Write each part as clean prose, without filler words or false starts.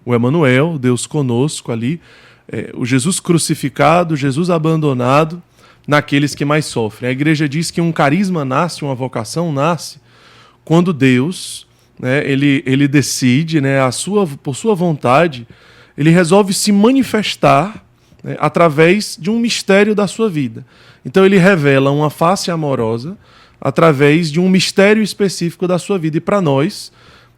o Emanuel, Deus conosco ali, o Jesus crucificado, Jesus abandonado naqueles que mais sofrem. A igreja diz que um carisma nasce, uma vocação nasce, quando Deus, né, ele decide, né, por sua vontade, ele resolve se manifestar, né, através de um mistério da sua vida. Então ele revela uma face amorosa através de um mistério específico da sua vida. E para nós,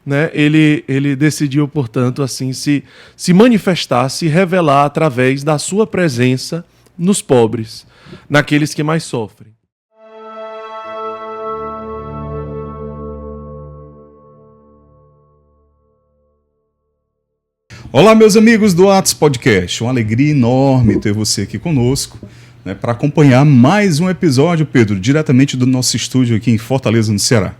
né, ele decidiu, portanto, assim, se manifestar, se revelar através da sua presença nos pobres, naqueles que mais sofrem. Olá, meus amigos do Atos Podcast. Uma alegria enorme ter você aqui conosco, né, para acompanhar mais um episódio, Pedro, diretamente do nosso estúdio aqui em Fortaleza, no Ceará.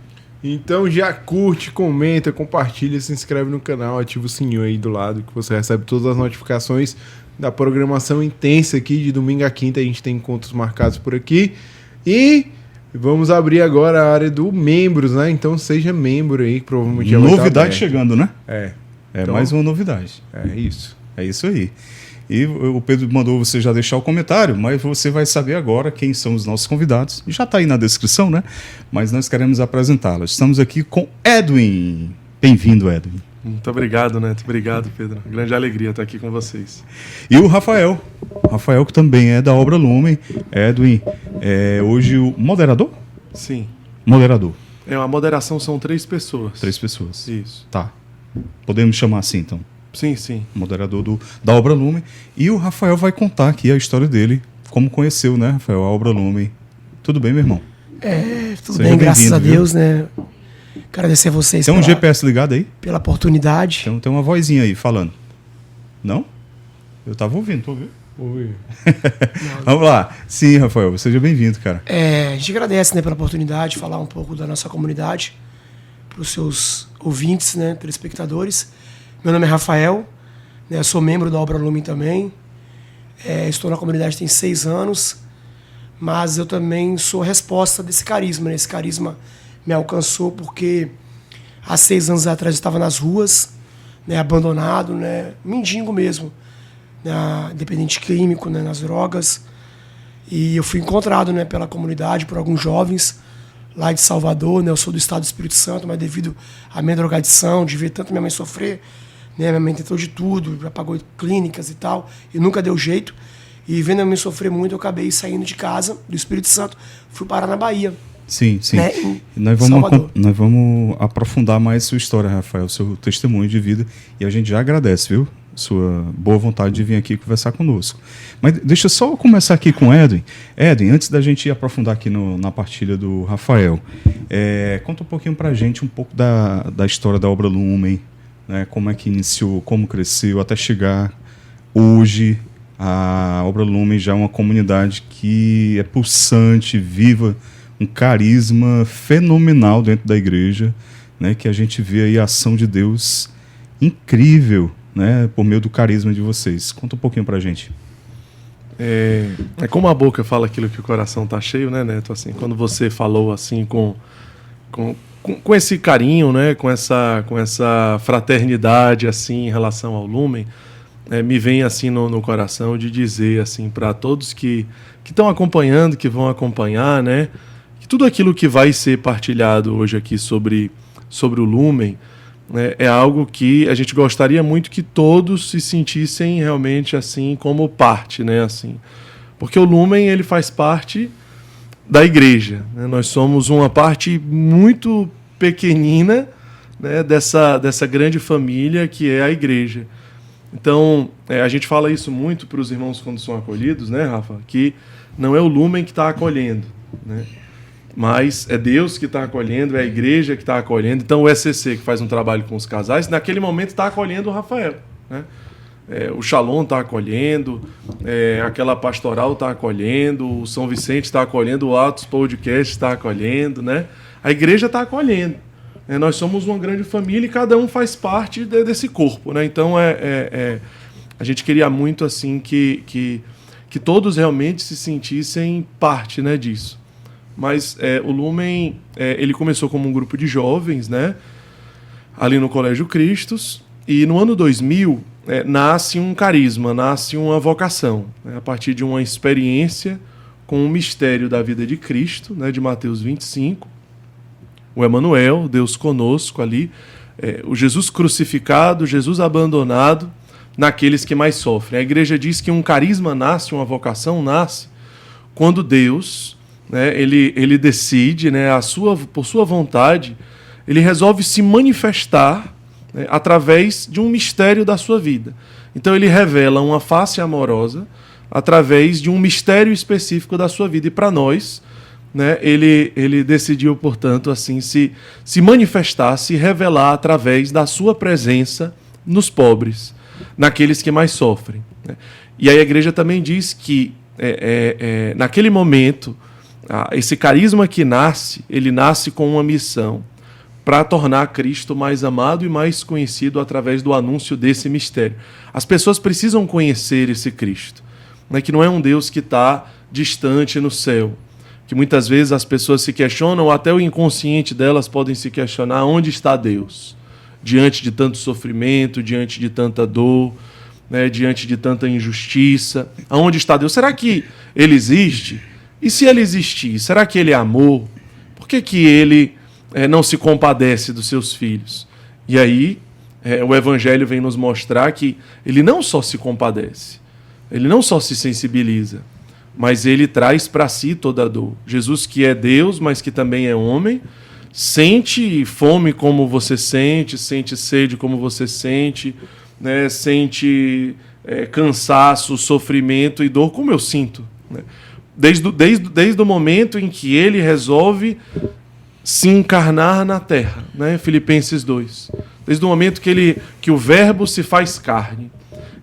Então já curte, comenta, compartilha, se inscreve no canal, ativa o sininho aí do lado que você recebe todas as notificações da programação intensa aqui de domingo a quinta. A gente tem encontros marcados por aqui e vamos abrir agora a área do membros, né? Então seja membro aí, que provavelmente já vai estar Novidade aberto. chegando, né? Então, Mais uma novidade. É isso. É isso aí. E o Pedro mandou você já deixar o comentário, mas você vai saber agora quem são os nossos convidados. Já está aí na descrição, né? Mas nós queremos apresentá-los. Estamos aqui com Edwin. Bem-vindo, Edwin. Muito obrigado, Neto. Obrigado, Pedro. Grande alegria estar aqui com vocês. E o Rafael. Rafael, que também é da Obra Lumen. Edwin, hoje o moderador? Sim. Moderador. A moderação são 3 pessoas. 3 pessoas. Isso. Tá. Podemos chamar assim, então. Sim, sim. Moderador da Obra Lumen. E o Rafael vai contar aqui a história dele, como conheceu, né, Rafael, a Obra Lumen. Tudo bem, meu irmão? Tudo bem, graças a Deus, né? Agradecer a vocês Tem um GPS ligado aí? pela oportunidade. Tem uma vozinha aí falando. Não? Eu tava ouvindo, tu ouviu? Oi. Vamos lá. Sim, Rafael, seja bem-vindo, cara. A gente agradece, né, pela oportunidade de falar um pouco da nossa comunidade para os seus ouvintes, né, telespectadores. Meu nome é Rafael, né, eu sou membro da Obra Lumen também. Estou na comunidade tem 6 anos, mas eu também sou a resposta desse carisma, né? Esse carisma me alcançou porque há 6 anos atrás eu estava nas ruas, né, abandonado, né, mendigo mesmo, né, dependente químico, né, nas drogas. E eu fui encontrado, né, pela comunidade, por alguns jovens lá de Salvador, né? Eu sou do estado do Espírito Santo, mas devido à minha drogadição, de ver tanto minha mãe sofrer, né? Minha mãe tentou de tudo, já pagou clínicas e tal, e nunca deu jeito. E vendo a minha mãe sofrer muito, eu acabei saindo de casa, do Espírito Santo, fui parar na Bahia. Sim, sim. Né, nós vamos aprofundar mais sua história, Rafael, seu testemunho de vida. E a gente já agradece, viu? Sua boa vontade de vir aqui conversar conosco. Mas deixa eu só começar aqui com o Edwin. Edwin, antes da gente aprofundar aqui na partilha do Rafael, conta um pouquinho pra gente um pouco da história da Obra Lumen, né? Como é que iniciou, como cresceu, até chegar hoje. A Obra Lumen já é uma comunidade que é pulsante, viva, um carisma fenomenal dentro da igreja, né? Que a gente vê aí a ação de Deus incrível, né, por meio do carisma de vocês. Conta um pouquinho pra gente. É como a boca fala aquilo que o coração tá cheio, né, Neto? Assim, quando você falou assim com esse carinho, né, com essa fraternidade assim em relação ao Lumen, me vem assim no coração de dizer assim para todos que estão acompanhando, que vão acompanhar, né, que tudo aquilo que vai ser partilhado hoje aqui sobre o Lumen, né, é algo que a gente gostaria muito que todos se sentissem realmente assim como parte, né, assim, porque o Lumen ele faz parte da igreja, né? Nós somos uma parte muito pequenina, né, dessa grande família que é a igreja. Então a gente fala isso muito para os irmãos quando são acolhidos, né, Rafa, que não é o Lumen que está acolhendo, né? Mas é Deus que está acolhendo, é a igreja que está acolhendo. Então o ECC, que faz um trabalho com os casais, naquele momento está acolhendo o Rafael, né? O Shalom está acolhendo, aquela pastoral está acolhendo, o São Vicente está acolhendo, o Atos Podcast está acolhendo, né? A igreja está acolhendo. Nós somos uma grande família e cada um faz parte desse corpo, né? Então a gente queria muito assim que todos realmente se sentissem parte, né, disso. Mas o Lumen ele começou como um grupo de jovens, né, ali no Colégio Cristos, E no ano 2000, nasce um carisma, nasce uma vocação, né, a partir de uma experiência com o mistério da vida de Cristo, né, de Mateus 25, o Emanuel, Deus conosco ali, o Jesus crucificado, Jesus abandonado naqueles que mais sofrem. A igreja diz que um carisma nasce, uma vocação nasce, quando Deus, né, ele decide, né, por sua vontade, ele resolve se manifestar, né, através de um mistério da sua vida. Então ele revela uma face amorosa através de um mistério específico da sua vida. E para nós, né, ele decidiu, portanto, assim se manifestar, se revelar através da sua presença nos pobres, naqueles que mais sofrem, né? E aí a igreja também diz que naquele momento, esse carisma que nasce, ele nasce com uma missão para tornar Cristo mais amado e mais conhecido através do anúncio desse mistério. As pessoas precisam conhecer esse Cristo, né, que não é um Deus que está distante no céu, que muitas vezes as pessoas se questionam, ou até o inconsciente delas podem se questionar: onde está Deus? Diante de tanto sofrimento, diante de tanta dor, né, diante de tanta injustiça, aonde está Deus? Será que Ele existe? E se Ele existir, será que Ele é amor? Por que Ele não se compadece dos seus filhos? E aí o Evangelho vem nos mostrar que Ele não só se compadece, Ele não só se sensibiliza, mas Ele traz para si toda a dor. Jesus, que é Deus, mas que também é homem, sente fome como você sente sede como você sente, né? Sente cansaço, sofrimento e dor como eu sinto, né? Desde o momento em que Ele resolve se encarnar na terra, né? Filipenses 2. Desde o momento que o verbo se faz carne.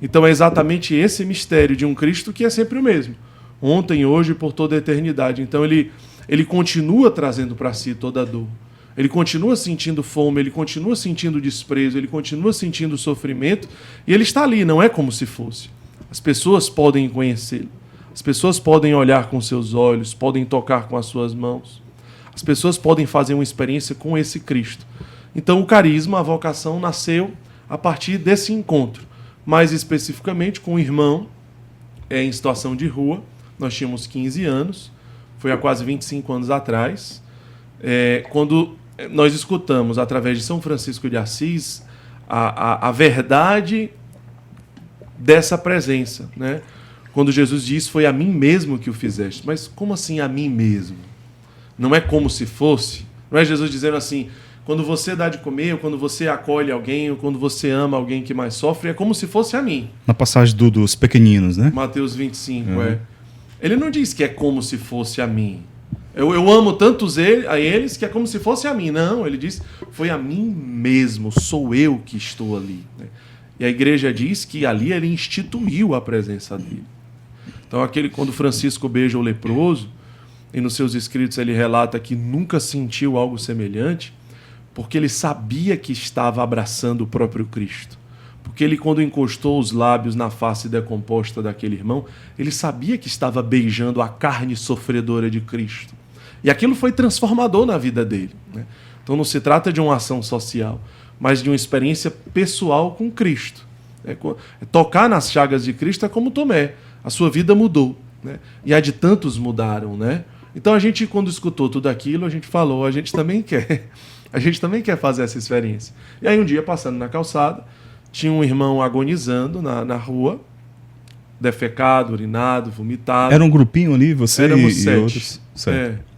Então é exatamente esse mistério de um Cristo que é sempre o mesmo, ontem, hoje e por toda a eternidade. Então ele continua trazendo para si toda a dor. Ele continua sentindo fome, ele continua sentindo desprezo, ele continua sentindo sofrimento, e ele está ali, não é como se fosse. As pessoas podem conhecê-lo. As pessoas podem olhar com seus olhos, podem tocar com as suas mãos. As pessoas podem fazer uma experiência com esse Cristo. Então o carisma, a vocação, nasceu a partir desse encontro. Mais especificamente com um irmão em situação de rua. Nós tínhamos 15 anos, foi há quase 25 anos atrás, quando nós escutamos, através de São Francisco de Assis, a verdade dessa presença, né? Quando Jesus diz: foi a mim mesmo que o fizeste. Mas como assim a mim mesmo? Não é como se fosse? Não é Jesus dizendo assim: quando você dá de comer, ou quando você acolhe alguém, ou quando você ama alguém que mais sofre, é como se fosse a mim. Na passagem dos pequeninos, né? Mateus 25, Ele não diz que é como se fosse a mim. Eu amo tantos a eles que é como se fosse a mim. Não, ele diz: foi a mim mesmo, sou eu que estou ali. E a igreja diz que ali ele instituiu a presença dele. Então, quando Francisco beija o leproso, e nos seus escritos ele relata que nunca sentiu algo semelhante, porque ele sabia que estava abraçando o próprio Cristo. Porque ele, quando encostou os lábios na face decomposta daquele irmão, ele sabia que estava beijando a carne sofredora de Cristo. E aquilo foi transformador na vida dele, né? Então não se trata de uma ação social, mas de uma experiência pessoal com Cristo. Tocar nas chagas de Cristo é como Tomé. A sua vida mudou, né? E a de tantos mudaram, né? Então a gente, quando escutou tudo aquilo, a gente falou: a gente também quer. A gente também quer fazer essa experiência. E aí um dia, passando na calçada, tinha um irmão agonizando na rua, defecado, urinado, vomitado. Era um grupinho ali, você Éramos e 7. outros? Certo.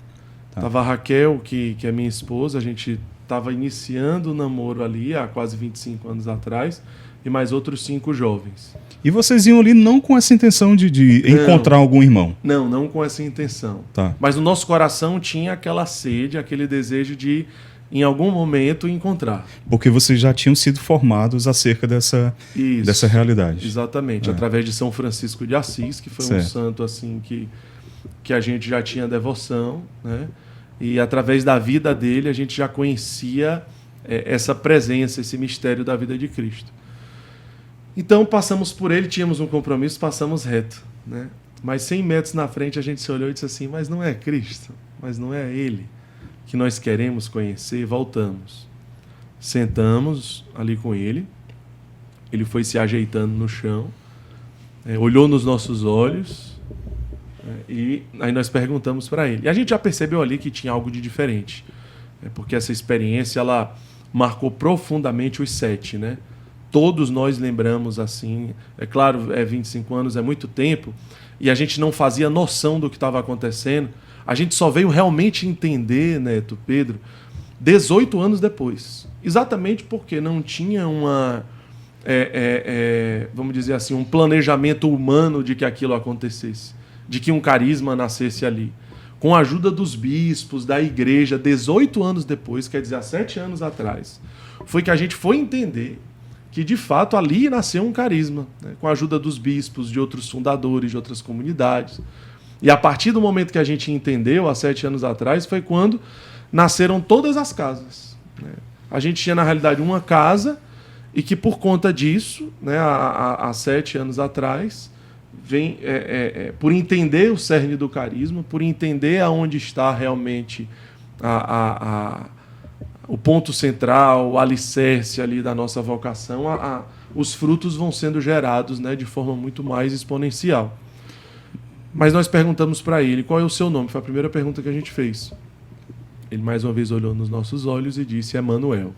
Tava a Raquel, que é minha esposa, a gente estava iniciando o namoro ali há quase 25 anos atrás, e mais outros 5 jovens. E vocês iam ali não com essa intenção de encontrar algum irmão? Não com essa intenção. Tá. Mas no nosso coração tinha aquela sede, aquele desejo de, em algum momento, encontrar. Porque vocês já tinham sido formados acerca dessa realidade. Exatamente, através de São Francisco de Assis, que foi um santo assim que a gente já tinha devoção, né? E através da vida dele a gente já conhecia essa presença, esse mistério da vida de Cristo. Então passamos por ele, tínhamos um compromisso, passamos reto, né? Mas 100 metros na frente a gente se olhou e disse assim: mas não é Cristo, mas não é Ele que nós queremos conhecer. Voltamos, sentamos ali com ele, Ele foi se ajeitando no chão, olhou nos nossos olhos, e aí nós perguntamos para ele. E a gente já percebeu ali que tinha algo de diferente, porque essa experiência ela marcou profundamente os 7, né? Todos nós lembramos assim, é claro, 25 anos é muito tempo, e a gente não fazia noção do que estava acontecendo. A gente só veio realmente entender, Neto, Pedro, 18 anos depois. Exatamente porque não tinha vamos dizer assim, um planejamento humano de que aquilo acontecesse, de que um carisma nascesse ali. Com a ajuda dos bispos, da igreja, 18 anos depois, quer dizer, há 7 anos atrás, foi que a gente foi entender que, de fato, ali nasceu um carisma, né? Com a ajuda dos bispos, de outros fundadores, de outras comunidades. E a partir do momento que a gente entendeu, há 7 anos atrás, foi quando nasceram todas as casas, né? A gente tinha, na realidade, uma casa e que, por conta disso, né, há 7 anos atrás, por entender o cerne do carisma, por entender aonde está realmente o ponto central, o alicerce ali da nossa vocação, os frutos vão sendo gerados, né, de forma muito mais exponencial. Mas nós perguntamos para ele qual é o seu nome. Foi a primeira pergunta que a gente fez. Ele mais uma vez olhou nos nossos olhos e disse Emanuel,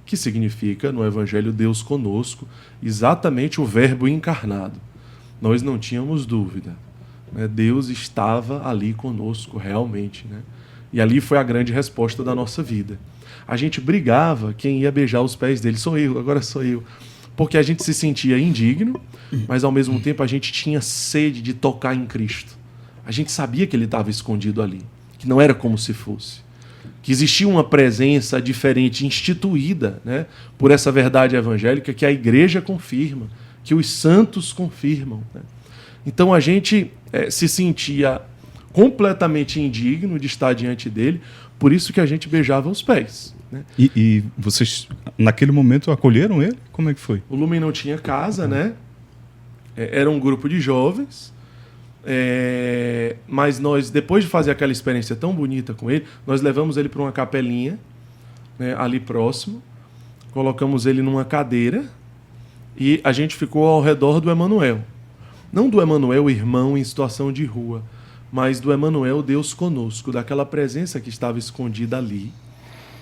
que significa no Evangelho Deus conosco, exatamente o Verbo encarnado. Nós não tínhamos dúvida, né? Deus estava ali conosco realmente, né? E ali foi a grande resposta da nossa vida. A gente brigava quem ia beijar os pés dele. Sou eu, agora sou eu. Porque a gente se sentia indigno, mas ao mesmo tempo a gente tinha sede de tocar em Cristo. A gente sabia que ele estava escondido ali, que não era como se fosse, que existia uma presença diferente, instituída, né, por essa verdade evangélica que a igreja confirma, que os santos confirmam, né? Então a gente se sentia completamente indigno de estar diante dele, por isso que a gente beijava os pés, né? E vocês, naquele momento, acolheram ele? Como é que foi? O Lumen não tinha casa, né? Era um grupo de jovens, mas nós, depois de fazer aquela experiência tão bonita com ele, nós levamos ele para uma capelinha, né, ali próximo, colocamos ele numa cadeira e a gente ficou ao redor do Emanuel. Não do Emanuel, irmão em situação de rua, mas do Emanuel, Deus conosco, daquela presença que estava escondida ali,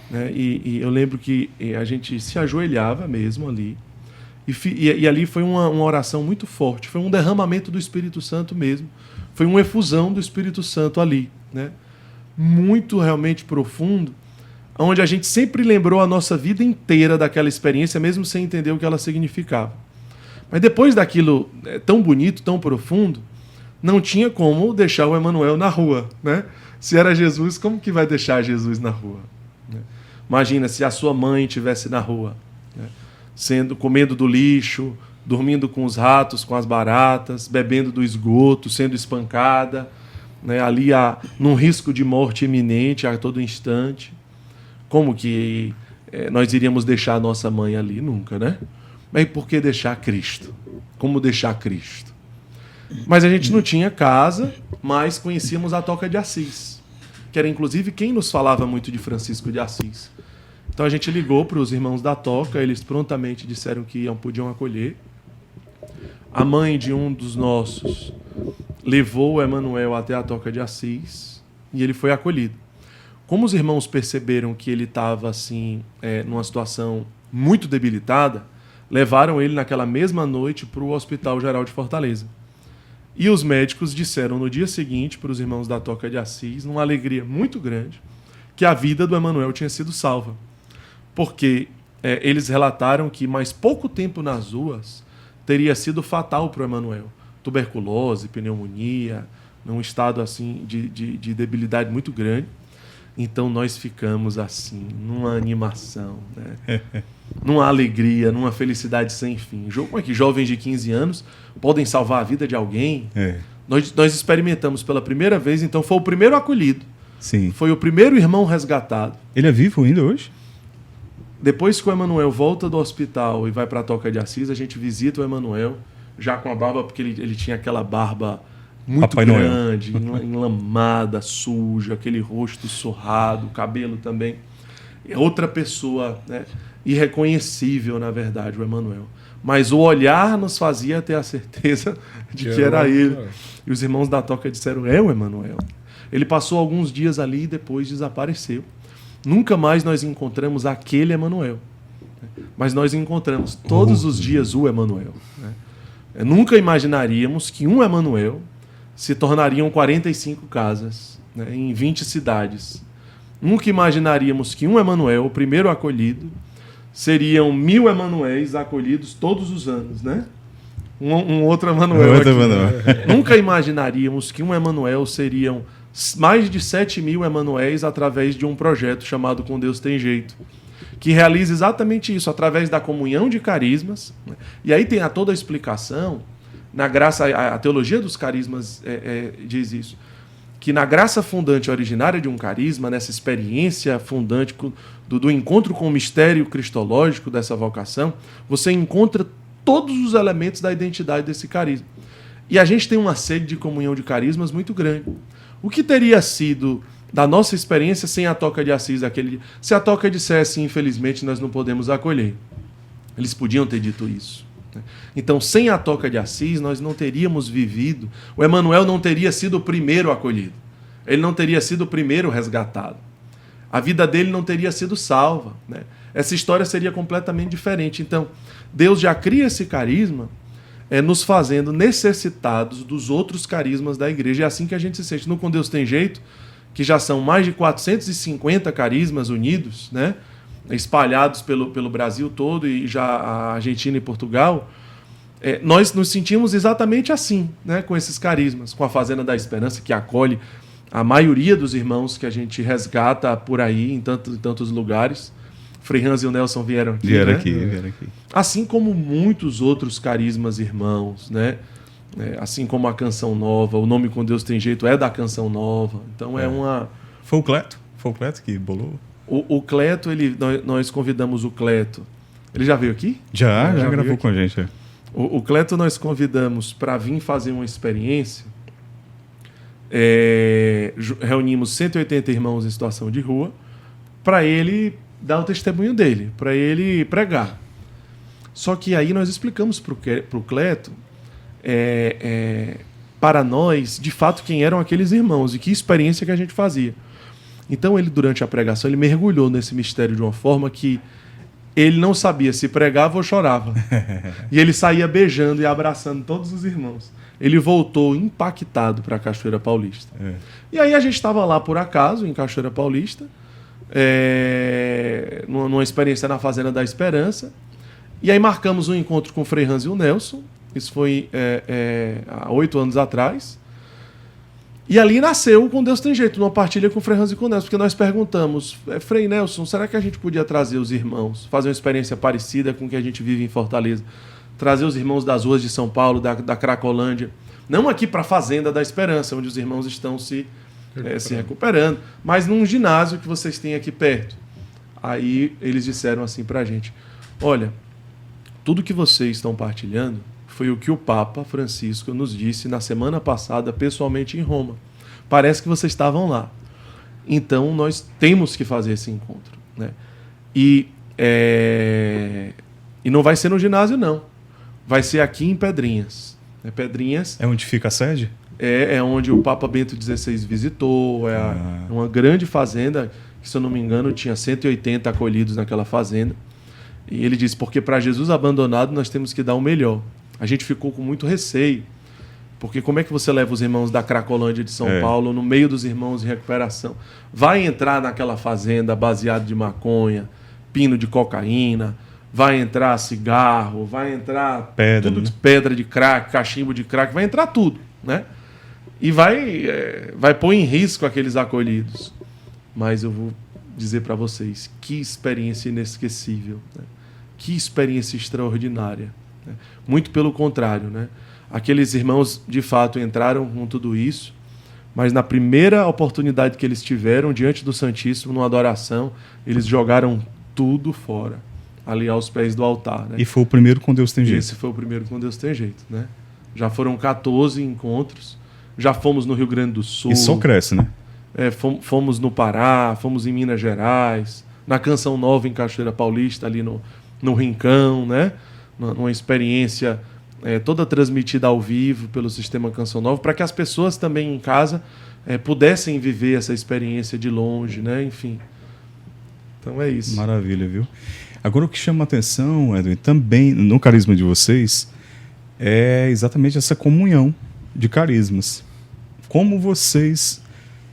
né? E eu lembro que a gente se ajoelhava mesmo ali, e ali foi uma oração muito forte, foi um derramamento do Espírito Santo mesmo, foi uma efusão do Espírito Santo ali, né? Muito realmente profundo, onde a gente sempre lembrou a nossa vida inteira daquela experiência, mesmo sem entender o que ela significava. Mas depois daquilo tão bonito, tão profundo, não tinha como deixar o Emanuel na rua, né? Se era Jesus, como que vai deixar Jesus na rua, né? Imagina se a sua mãe estivesse na rua, né? Comendo do lixo, dormindo com os ratos, com as baratas, bebendo do esgoto, sendo espancada, né? Ali num risco de morte iminente a todo instante. Como que nós iríamos deixar a nossa mãe ali? Nunca, né? Mas por que deixar Cristo? Como deixar Cristo? Mas a gente não tinha casa, mas conhecíamos a Toca de Assis, que era inclusive quem nos falava muito de Francisco de Assis. Então a gente ligou para os irmãos da Toca, eles prontamente disseram que podiam acolher. A mãe de um dos nossos levou o Emanuel até a Toca de Assis e ele foi acolhido. Como os irmãos perceberam que ele estava assim, numa situação muito debilitada, levaram ele naquela mesma noite para o Hospital Geral de Fortaleza. E os médicos disseram no dia seguinte para os irmãos da Toca de Assis, numa alegria muito grande, que a vida do Emanuel tinha sido salva. Porque eles relataram que mais pouco tempo nas ruas teria sido fatal para o Emanuel. Tuberculose, pneumonia, num estado assim de debilidade muito grande. Então nós ficamos assim, numa animação, né? Numa alegria, numa felicidade sem fim. Como é que jovens de 15 anos podem salvar a vida de alguém? Nós experimentamos pela primeira vez, então foi o primeiro acolhido. Sim. Foi o primeiro irmão resgatado. Ele é vivo ainda hoje? Depois que o Emanuel volta do hospital e vai para a Toca de Assis, a gente visita o Emanuel, já com a barba, porque ele tinha aquela barba muito Papai grande, enlamada, suja, aquele rosto surrado, o cabelo também. É outra pessoa, né? Irreconhecível, na verdade, o Emanuel. mas o olhar nos fazia ter a certeza de que era ele. E os irmãos da toca disseram, é o Emanuel. Ele passou alguns dias ali e depois desapareceu. Nunca mais nós encontramos aquele Emanuel. Mas nós encontramos todos os dias o Emanuel. Nunca imaginaríamos que um Emanuel se tornariam 45 casas, né, em 20 cidades. Nunca imaginaríamos que um Emanuel, o primeiro acolhido, seriam 1000 Emanuéis acolhidos todos os anos, né? Um outro Emanuel aqui. Nunca imaginaríamos que um Emanuel seriam mais de 7.000 Emanuéis através de um projeto chamado Com Deus Tem Jeito, que realiza exatamente isso, através da comunhão de carismas. E aí tem toda a explicação, na graça, a teologia dos carismas diz isso, que na graça fundante originária de um carisma, nessa experiência fundante do encontro com o mistério cristológico dessa vocação, você encontra todos os elementos da identidade desse carisma. E a gente tem uma sede de comunhão de carismas muito grande. O que teria sido da nossa experiência sem a Toca de Assis aquele dia? Se a Toca dissesse, infelizmente, nós não podemos acolher. Eles podiam ter dito isso. Então, sem a Toca de Assis, nós não teríamos vivido. O Emanuel não teria sido o primeiro acolhido. Ele não teria sido o primeiro resgatado. A vida dele não teria sido salva, né? Essa história seria completamente diferente. Então, Deus já cria esse carisma nos fazendo necessitados dos outros carismas da igreja. É assim que a gente se sente. No Com Deus Tem Jeito, que já são mais de 450 carismas unidos, né, espalhados pelo Brasil todo e já a Argentina e Portugal, nós nos sentimos exatamente assim, né, com esses carismas, com a Fazenda da Esperança, que acolhe a maioria dos irmãos que a gente resgata por aí, em tantos lugares. Frei Hans e o Nelson vieram aqui. Vieram aqui. Assim como muitos outros carismas irmãos, né? Assim como a Canção Nova, o nome Com Deus Tem Jeito é da Canção Nova. Então uma... Foi o Cleto que bolou? O Cleto, nós convidamos o Cleto. Ele já veio aqui? Já gravou aqui com a gente. O Cleto nós convidamos para vir fazer uma experiência. Reunimos 180 irmãos em situação de rua para ele dar o testemunho dele, para ele pregar. Só que aí nós explicamos para o Cleto, para nós, de fato, quem eram aqueles irmãos e que experiência que a gente fazia. Então ele, durante a pregação, ele mergulhou nesse mistério de uma forma que ele não sabia se pregava ou chorava. E ele saía beijando e abraçando todos os irmãos. Ele voltou impactado para a Cachoeira Paulista. E aí a gente estava lá, por acaso, em Cachoeira Paulista, numa experiência na Fazenda da Esperança. E aí marcamos um encontro com o Frei Hans e o Nelson. Isso foi há 8 anos atrás. E ali nasceu o Com Deus Tem Jeito, numa partilha com o Frei Hans e com o Nelson, porque nós perguntamos, Frei Nelson, será que a gente podia trazer os irmãos, fazer uma experiência parecida com o que a gente vive em Fortaleza? Trazer os irmãos das ruas de São Paulo, da Cracolândia, não aqui para a Fazenda da Esperança, onde os irmãos estão se recuperando, mas num ginásio que vocês têm aqui perto. Aí eles disseram assim para a gente, olha, tudo que vocês estão partilhando foi o que o Papa Francisco nos disse na semana passada, pessoalmente em Roma. Parece que vocês estavam lá. Então, nós temos que fazer esse encontro, né? E não vai ser no ginásio, não. Vai ser aqui em Pedrinhas. Pedrinhas... É onde fica a sede? É onde o Papa Bento XVI visitou. Uma grande fazenda, que, se eu não me engano, tinha 180 acolhidos naquela fazenda. E ele disse, porque para Jesus abandonado nós temos que dar o melhor. A gente ficou com muito receio, porque como é que você leva os irmãos da Cracolândia de São Paulo no meio dos irmãos em recuperação? Vai entrar naquela fazenda baseado de maconha, pino de cocaína, vai entrar cigarro, vai entrar pedra de crack, cachimbo de crack, vai entrar tudo, né? E vai pôr em risco aqueles acolhidos. Mas eu vou dizer para vocês, que experiência inesquecível, né? Que experiência extraordinária. Muito pelo contrário, né? Aqueles irmãos de fato entraram com tudo isso, mas na primeira oportunidade que eles tiveram diante do Santíssimo, numa adoração, eles jogaram tudo fora, ali aos pés do altar, né? E foi o primeiro Com Deus Tem Jeito. Esse foi o primeiro Com Deus Tem Jeito, né? Já foram 14 encontros, já fomos no Rio Grande do Sul. E só cresce, né? Fomos no Pará, fomos em Minas Gerais, na Canção Nova em Cachoeira Paulista, ali no Rincão, né? numa experiência toda transmitida ao vivo pelo Sistema Canção Nova, para que as pessoas também em casa pudessem viver essa experiência de longe, né? Enfim. Então é isso. Maravilha, viu? Agora o que chama a atenção, Edwin, também no carisma de vocês, é exatamente essa comunhão de carismas. Como vocês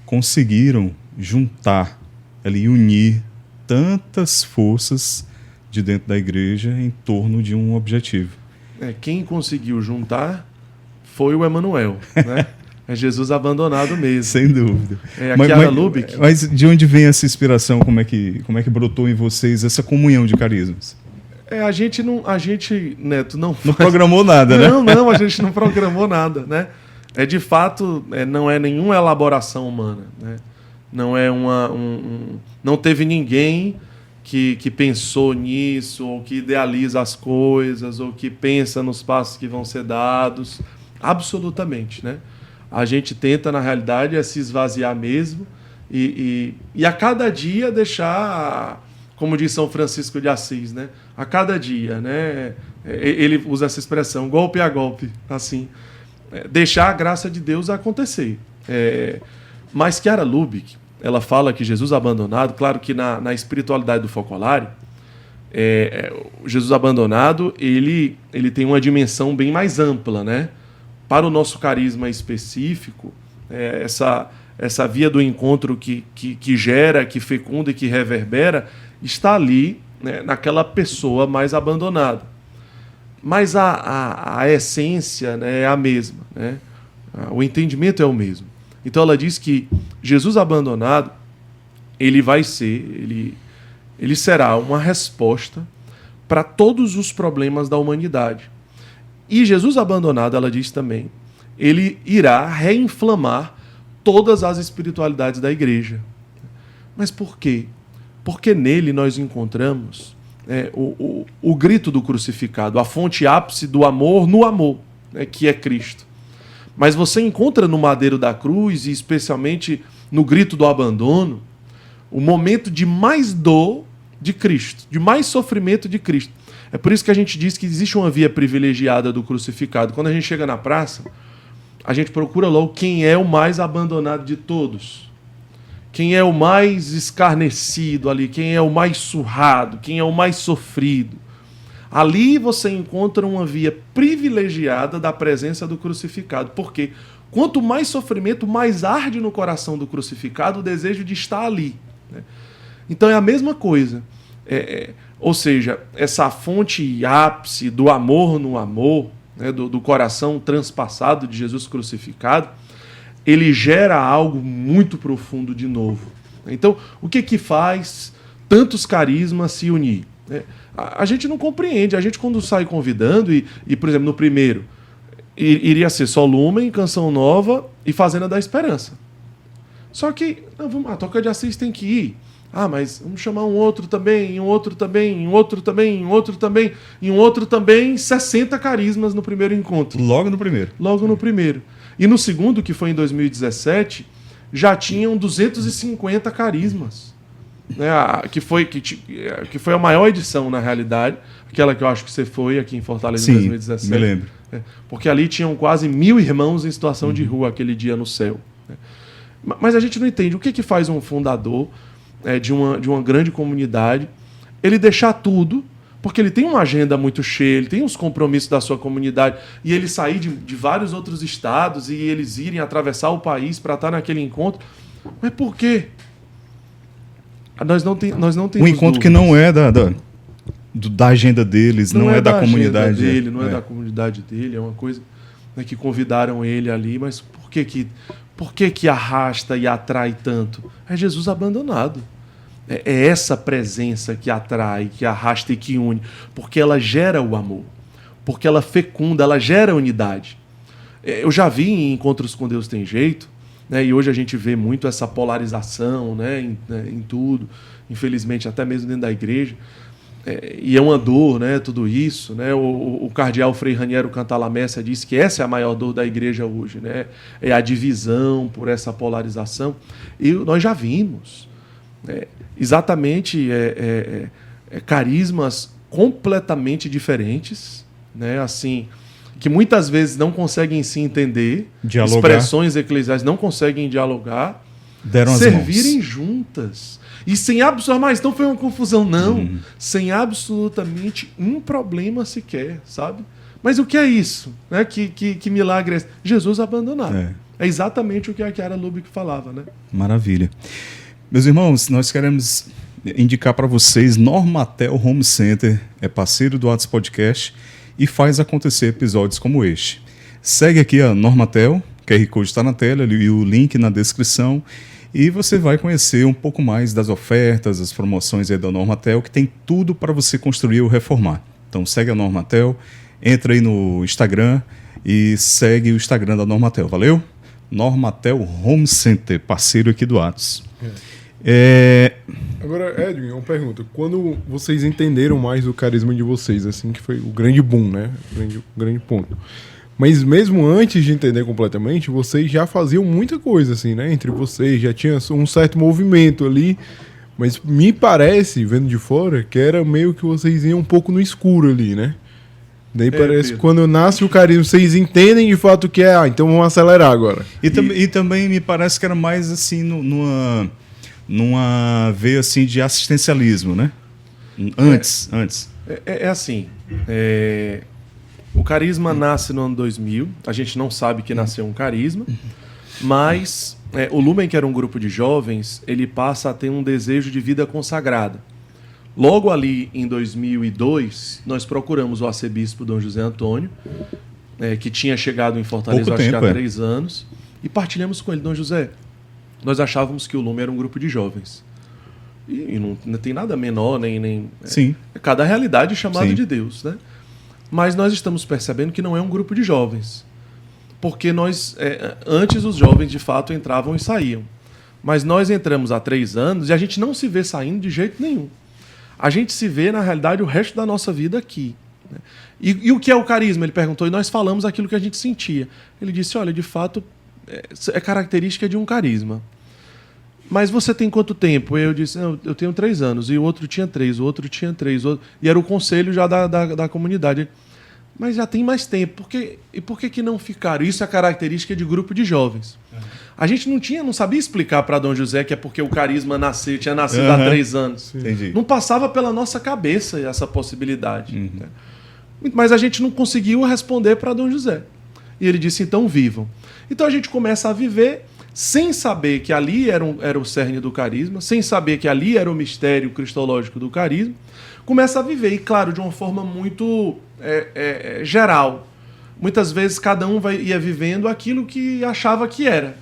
conseguiram juntar ali, unir tantas forças de dentro da igreja em torno de um objetivo? Quem conseguiu juntar foi o Emanuel, né? É Jesus abandonado mesmo. Sem dúvida. A Chiara Lubick. Mas de onde vem essa inspiração? Como é que brotou em vocês essa comunhão de carismas? A gente, Neto, não programou nada, né? Não, a gente não programou nada, né? De fato, não é nenhuma elaboração humana, né? Não é não teve ninguém que pensou nisso, ou que idealiza as coisas, ou que pensa nos passos que vão ser dados. Absolutamente, né? A gente tenta, na realidade, se esvaziar mesmo e a cada dia deixar, como diz São Francisco de Assis, né? A cada dia, né? Ele usa essa expressão, golpe a golpe, assim. Deixar a graça de Deus acontecer. Mas Chiara Lubick, ela fala que Jesus abandonado, claro que na espiritualidade do Focolare, Jesus abandonado, ele tem uma dimensão bem mais ampla, né? Para o nosso carisma específico, essa via do encontro que gera, que fecunda e que reverbera, está ali, né, naquela pessoa mais abandonada. Mas a essência, né, é a mesma, né? O entendimento é o mesmo. Então ela diz que Jesus abandonado, ele será uma resposta para todos os problemas da humanidade. E Jesus abandonado, ela diz também, ele irá reinflamar todas as espiritualidades da igreja. Mas por quê? Porque nele nós encontramos o grito do crucificado, a fonte ápice do amor no amor, né, que é Cristo. Mas você encontra no madeiro da cruz, e especialmente no grito do abandono, o momento de mais dor de Cristo, de mais sofrimento de Cristo. É por isso que a gente diz que existe uma via privilegiada do crucificado. Quando a gente chega na praça, a gente procura logo quem é o mais abandonado de todos. Quem é o mais escarnecido ali, quem é o mais surrado, quem é o mais sofrido. Ali você encontra uma via privilegiada da presença do crucificado. Porque quanto mais sofrimento, mais arde no coração do crucificado o desejo de estar ali, né? Então é a mesma coisa. Ou seja, essa fonte ápice do amor no amor, né, do coração transpassado de Jesus crucificado, ele gera algo muito profundo de novo. Então, o que faz tantos carismas se unir? A gente não compreende. A gente, quando sai convidando, e por exemplo, no primeiro, iria ser só Lumen, Canção Nova e Fazenda da Esperança. Só que a Toca de Assis tem que ir. Mas vamos chamar um outro também, um outro também, um outro também, um outro também, e um outro também, 60 carismas no primeiro encontro. Logo no primeiro. Logo no primeiro. E no segundo, que foi em 2017, já tinham 250 carismas. Né? Que foi a maior edição, na realidade, aquela que eu acho que você foi aqui em Fortaleza em 2017. Me lembro. Porque ali tinham quase 1000 irmãos em situação de rua aquele dia no céu. Mas a gente não entende o que faz um fundador de uma grande comunidade ele deixar tudo, porque ele tem uma agenda muito cheia, ele tem os compromissos da sua comunidade, e ele sair de vários outros estados e eles irem atravessar o país para estar naquele encontro. Mas por quê? Nós não temos um encontro dúvidas. Que não é da agenda deles, não é da comunidade dele, não é da comunidade dele, é uma coisa, né, que convidaram ele ali, mas por que arrasta e atrai tanto? É Jesus abandonado. É essa presença que atrai, que arrasta e que une, porque ela gera o amor, porque ela fecunda, ela gera unidade. Eu já vi em Encontros com Deus Tem Jeito, né, e hoje a gente vê muito essa polarização, né, em tudo, infelizmente até mesmo dentro da igreja, e é uma dor, né, tudo isso, né? O cardeal Frei Raniero Cantalamessa disse que essa é a maior dor da igreja hoje, né? É a divisão por essa polarização. E nós já vimos exatamente carismas completamente diferentes, né? Assim, que muitas vezes não conseguem se entender, Dialogar. expressões eclesiais não conseguem dialogar, Deram as servirem mãos. juntas. E sem absolutamente, então foi uma confusão, não. Sem absolutamente um problema sequer, sabe? Mas o que é isso? Né? Que milagre é esse? Jesus abandonado. É exatamente o que a Chiara Lubick falava, né? Maravilha. Meus irmãos, nós queremos indicar para vocês Normatel Home Center, é parceiro do Atos Podcast e faz acontecer episódios como este. Segue aqui a Normatel, o QR Code está na tela e o link na descrição. E você vai conhecer um pouco mais das ofertas, as promoções aí da Normatel, que tem tudo para você construir ou reformar. Então segue a Normatel, entra aí no Instagram e segue o Instagram da Normatel, valeu? Normatel Home Center, parceiro aqui do Atos. Agora, Edwin, uma pergunta. Quando vocês entenderam mais o carisma de vocês, assim, que foi o grande boom, né? O grande ponto. Mas mesmo antes de entender completamente, vocês já faziam muita coisa, assim, né? Entre vocês, já tinha um certo movimento ali. Mas me parece, vendo de fora, que era meio que vocês iam um pouco no escuro ali, né? Daí parece que quando nasce o carisma, vocês entendem de fato o que é. Então vamos acelerar agora. E também me parece que era mais assim, numa veia assim, de assistencialismo, né? Antes. É assim... O carisma nasce no ano 2000. A gente não sabe que nasceu um carisma, mas o Lumen, que era um grupo de jovens, ele passa a ter um desejo de vida consagrada. Logo ali em 2002, nós procuramos o arcebispo Dom José Antônio, que tinha chegado em Fortaleza há 3 anos, e partilhamos com ele: Dom José, nós achávamos que o Lumen era um grupo de jovens. E não tem nada menor, nem Sim. Cada realidade chamada Sim. de Deus, né? Mas nós estamos percebendo que não é um grupo de jovens. Porque antes os jovens de fato entravam e saíam. Mas nós entramos há 3 anos e a gente não se vê saindo de jeito nenhum. A gente se vê, na realidade, o resto da nossa vida aqui. Né? E o que é o carisma? Ele perguntou, e nós falamos aquilo que a gente sentia. Ele disse: olha, de fato, é característica de um carisma. Mas você tem quanto tempo? Eu disse: eu tenho 3 anos. E o outro tinha 3, o outro tinha 3. E era o conselho já da comunidade. Mas já tem mais tempo. E por que não ficaram? Isso é característica de grupo de jovens. A gente não sabia explicar para Dom José que é porque o carisma tinha nascido há 3 anos. Entendi. Não passava pela nossa cabeça essa possibilidade. Né? Mas a gente não conseguiu responder para Dom José. E ele disse: então vivam. Então a gente começa a viver sem saber que ali era o cerne do carisma, sem saber que ali era o mistério cristológico do carisma. Começa a viver, e claro, de uma forma muito geral. Muitas vezes cada um ia vivendo aquilo que achava que era.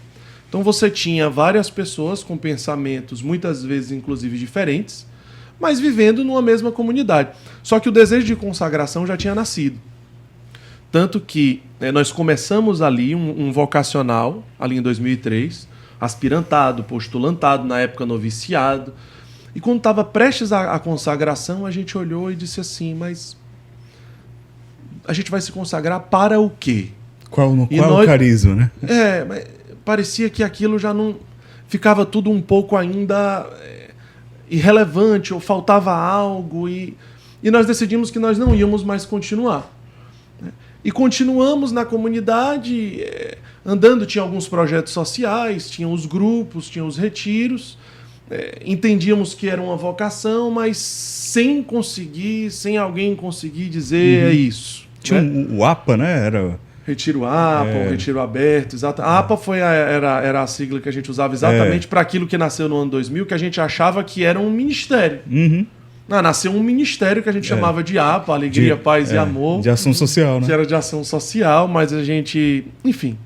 Então você tinha várias pessoas com pensamentos, muitas vezes inclusive diferentes, mas vivendo numa mesma comunidade. Só que o desejo de consagração já tinha nascido. Tanto que nós começamos ali um vocacional, ali em 2003, aspirantado, postulantado, na época noviciado. E quando estava prestes à consagração, a gente olhou e disse assim: mas a gente vai se consagrar para o quê? Qual o carisma, né? Mas parecia que aquilo já não... Ficava tudo um pouco ainda irrelevante, ou faltava algo, e nós decidimos que nós não íamos mais continuar. E continuamos na comunidade, andando. Tinha alguns projetos sociais, tinha os grupos, tinha os retiros. Entendíamos que era uma vocação, mas sem alguém conseguir dizer é isso. Tinha o APA, né? Era... Retiro APA, o Retiro Aberto, exato. A APA era a sigla que a gente usava exatamente para aquilo que nasceu no ano 2000, que a gente achava que era um ministério. Nasceu um ministério que a gente chamava de APA, Alegria, Paz e Amor. De ação social, né? Que era de ação social, mas a gente... Enfim.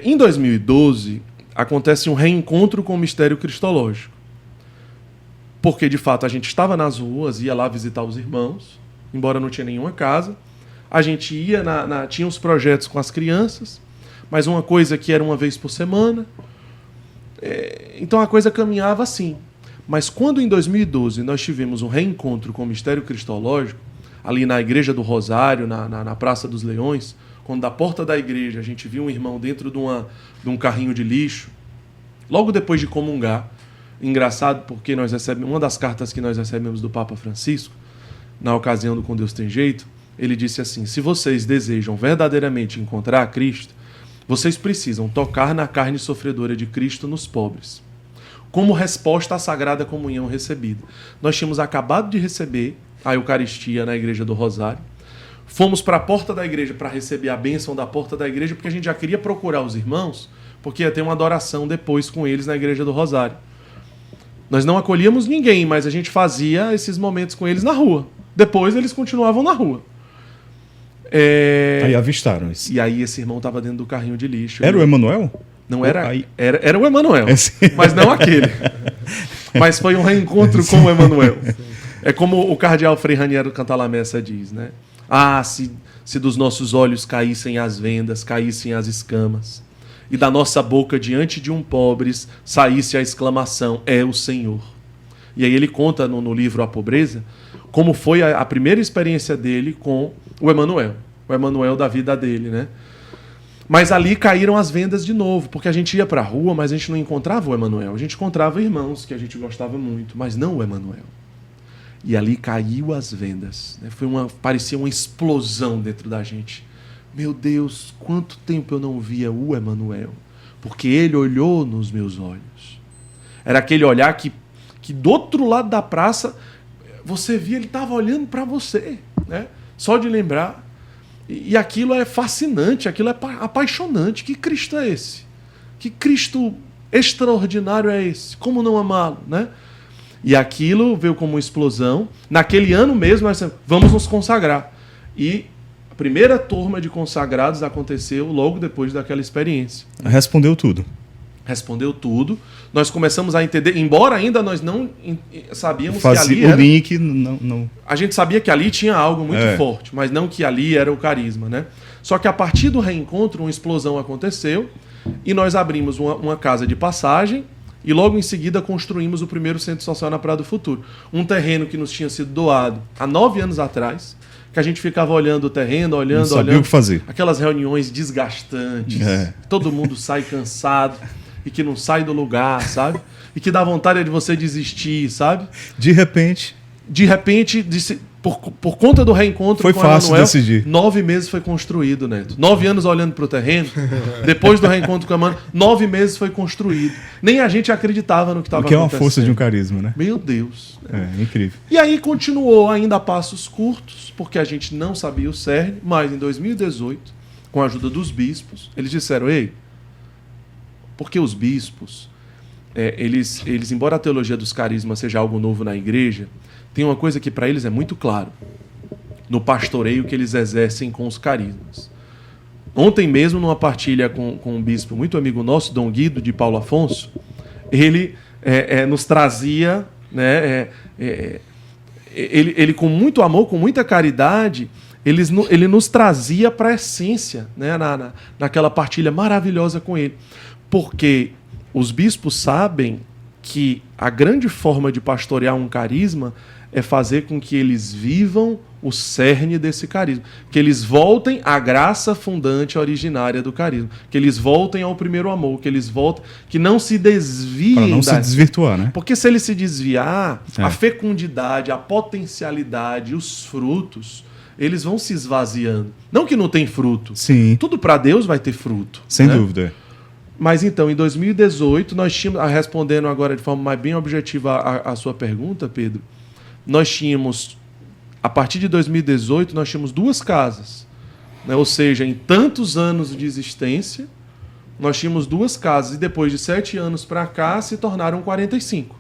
Em 2012... acontece um reencontro com o mistério cristológico. Porque, de fato, a gente estava nas ruas, ia lá visitar os irmãos, embora não tinha nenhuma casa. A gente ia, tinha os projetos com as crianças, mas uma coisa que era uma vez por semana. Então a coisa caminhava assim. Mas quando, em 2012, nós tivemos um reencontro com o mistério cristológico, ali na Igreja do Rosário, na Praça dos Leões, quando da porta da igreja a gente viu um irmão dentro de um carrinho de lixo, logo depois de comungar. Engraçado, porque nós recebemos uma das cartas que nós recebemos do Papa Francisco, na ocasião do Com Deus Tem Jeito, ele disse assim: se vocês desejam verdadeiramente encontrar Cristo, vocês precisam tocar na carne sofredora de Cristo nos pobres, como resposta à Sagrada Comunhão recebida. Nós tínhamos acabado de receber a Eucaristia na Igreja do Rosário, fomos para a porta da igreja para receber a bênção da porta da igreja, porque a gente já queria procurar os irmãos, porque ia ter uma adoração depois com eles na Igreja do Rosário. Nós não acolhíamos ninguém, mas a gente fazia esses momentos com eles na rua. Depois eles continuavam na rua. Aí avistaram isso. E aí esse irmão estava dentro do carrinho de lixo. Era o Emanuel? Não era, Aí... era o Emanuel, mas não aquele. Mas foi um reencontro com o Emanuel. É como o cardeal Frei Raniero Cantalamessa diz, né? Ah, se dos nossos olhos caíssem as vendas, caíssem as escamas, e da nossa boca diante de um pobre saísse a exclamação: é o Senhor. E aí ele conta no livro A Pobreza como foi a primeira experiência dele com o Emanuel da vida dele, né? Mas ali caíram as vendas de novo, porque a gente ia para a rua, mas a gente não encontrava o Emanuel. A gente encontrava irmãos que a gente gostava muito, mas não o Emanuel. E ali caiu as vendas, né? Parecia uma explosão dentro da gente. Meu Deus, quanto tempo eu não via o Emanuel, porque ele olhou nos meus olhos. Era aquele olhar que do outro lado da praça você via, ele estava olhando para você, né? Só de lembrar. E aquilo é fascinante, aquilo é apaixonante. Que Cristo é esse? Que Cristo extraordinário é esse? Como não amá-lo, né? E aquilo veio como uma explosão. Naquele ano mesmo, nós vamos nos consagrar. E a primeira turma de consagrados aconteceu logo depois daquela experiência. Respondeu tudo. Respondeu tudo. Nós começamos a entender, embora ainda nós não sabíamos que Fazia ali o era... link, não... A gente sabia que ali tinha algo muito forte, mas não que ali era o carisma, né? Só que a partir do reencontro, uma explosão aconteceu e nós abrimos uma casa de passagem e logo em seguida construímos o primeiro centro social na Praia do Futuro. Um terreno que nos tinha sido doado há 9 anos atrás, que a gente ficava olhando o terreno, olhando... Não sabia o que fazer. Aquelas reuniões desgastantes, todo mundo sai cansado e que não sai do lugar, sabe? E que dá vontade de você desistir, sabe? De repente, por conta do reencontro foi com fácil Emanuel, decidir. 9 meses foi construído, Neto. 9 anos olhando para o terreno, depois do reencontro com Emanuel, 9 meses foi construído. Nem a gente acreditava no que estava acontecendo. O que é uma força de um carisma, né? Meu Deus. É incrível. E aí continuou ainda a passos curtos, porque a gente não sabia o cerne, mas em 2018, com a ajuda dos bispos, eles disseram: ei, porque os bispos, eles, embora a teologia dos carismas seja algo novo na igreja, tem uma coisa que para eles é muito claro, no pastoreio que eles exercem com os carismas. Ontem mesmo, numa partilha com um bispo muito amigo nosso, Dom Guido de Paulo Afonso, ele nos trazia, né, ele com muito amor, com muita caridade, ele nos trazia para a essência, né, naquela partilha maravilhosa com ele. Porque os bispos sabem que a grande forma de pastorear um carisma é fazer com que eles vivam o cerne desse carisma. Que eles voltem à graça fundante originária do carisma. Que eles voltem ao primeiro amor. Que eles voltem... Que não se desviem... Para não se desvirtuar, né? Porque se ele se desviar, a fecundidade, a potencialidade, os frutos, eles vão se esvaziando. Não que não tem fruto. Sim. Tudo para Deus vai ter fruto. Sem dúvida. Mas então, em 2018, nós tínhamos, respondendo agora de forma mais bem objetiva a sua pergunta, Pedro, nós tínhamos, a partir de 2018, nós tínhamos 2 casas. Né? Ou seja, em tantos anos de existência, nós tínhamos 2 casas. E depois de 7 anos para cá, se tornaram 45.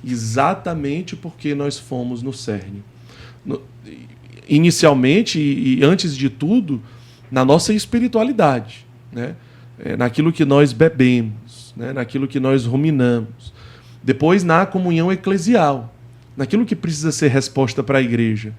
Exatamente porque nós fomos no cerne. Inicialmente, e antes de tudo, na nossa espiritualidade, né? Naquilo que nós bebemos, né? Naquilo que nós ruminamos. Depois, na comunhão eclesial, naquilo que precisa ser resposta para a igreja.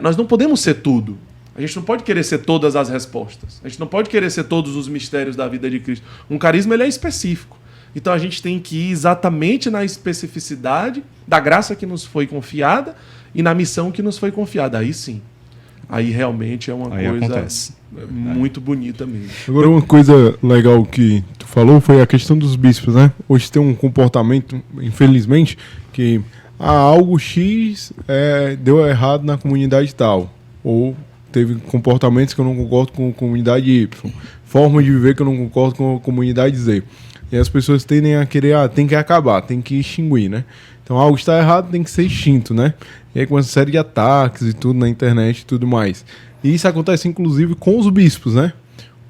Nós não podemos ser tudo. A gente não pode querer ser todas as respostas. A gente não pode querer ser todos os mistérios da vida de Cristo. Um carisma ele é específico. Então a gente tem que ir exatamente na especificidade da graça que nos foi confiada e na missão que nos foi confiada. Aí sim. Aí realmente é uma coisa acontece. Muito bonita mesmo. Agora, uma coisa legal que tu falou foi a questão dos bispos, né? Hoje tem um comportamento, infelizmente, que algo X deu errado na comunidade tal, ou teve comportamentos que eu não concordo com a comunidade Y, forma de viver que eu não concordo com a comunidade Z. E as pessoas tendem a querer, tem que acabar, tem que extinguir, né? Então algo está errado, tem que ser extinto, né? E aí com essa série de ataques e tudo na internet e tudo mais. E isso acontece inclusive com os bispos, né?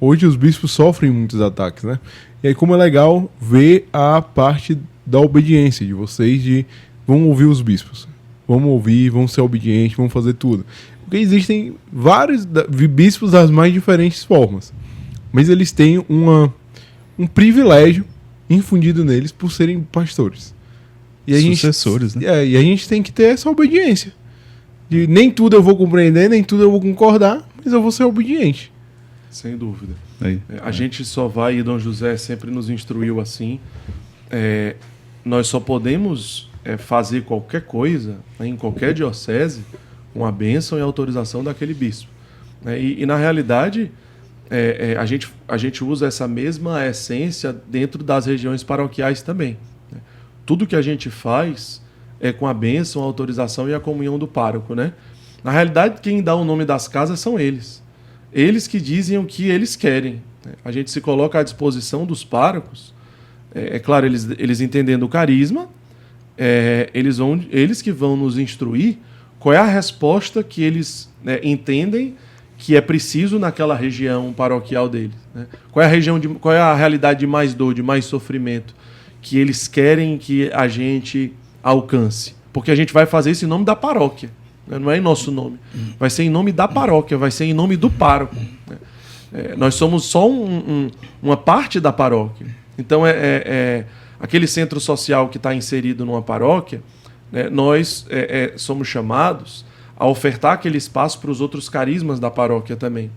Hoje os bispos sofrem muitos ataques, né? E aí como é legal ver a parte da obediência de vocês, vamos ouvir os bispos. Vamos ouvir, vamos ser obedientes, vamos fazer tudo. Porque existem vários bispos das mais diferentes formas. Mas eles têm um privilégio infundido neles por serem pastores. E Sucessores, né? E a gente tem que ter essa obediência. Nem tudo eu vou compreender, nem tudo eu vou concordar, mas eu vou ser obediente. Sem dúvida. Aí. A gente só vai, e Dom José sempre nos instruiu assim, nós só podemos fazer qualquer coisa, né, em qualquer diocese, com a bênção e a autorização daquele bispo. E na realidade, a gente usa essa mesma essência dentro das regiões paroquiais também. Né? Tudo que a gente faz é com a bênção, a autorização e a comunhão do pároco. Né? Na realidade, quem dá o nome das casas são eles. Eles que dizem o que eles querem. Né? A gente se coloca à disposição dos párocos. Claro, eles entendendo o carisma, eles que vão nos instruir qual é a resposta que eles entendem que é preciso naquela região paroquial deles. Né? Qual é a realidade de mais dor, de mais sofrimento que eles querem que a gente alcance. Porque a gente vai fazer isso em nome da paróquia, né? Não é em nosso nome. Vai ser em nome da paróquia, vai ser em nome do pároco. Né? Nós somos só uma parte da paróquia. Então, aquele centro social que está inserido numa paróquia, né, nós somos chamados a ofertar aquele espaço para os outros carismas da paróquia também,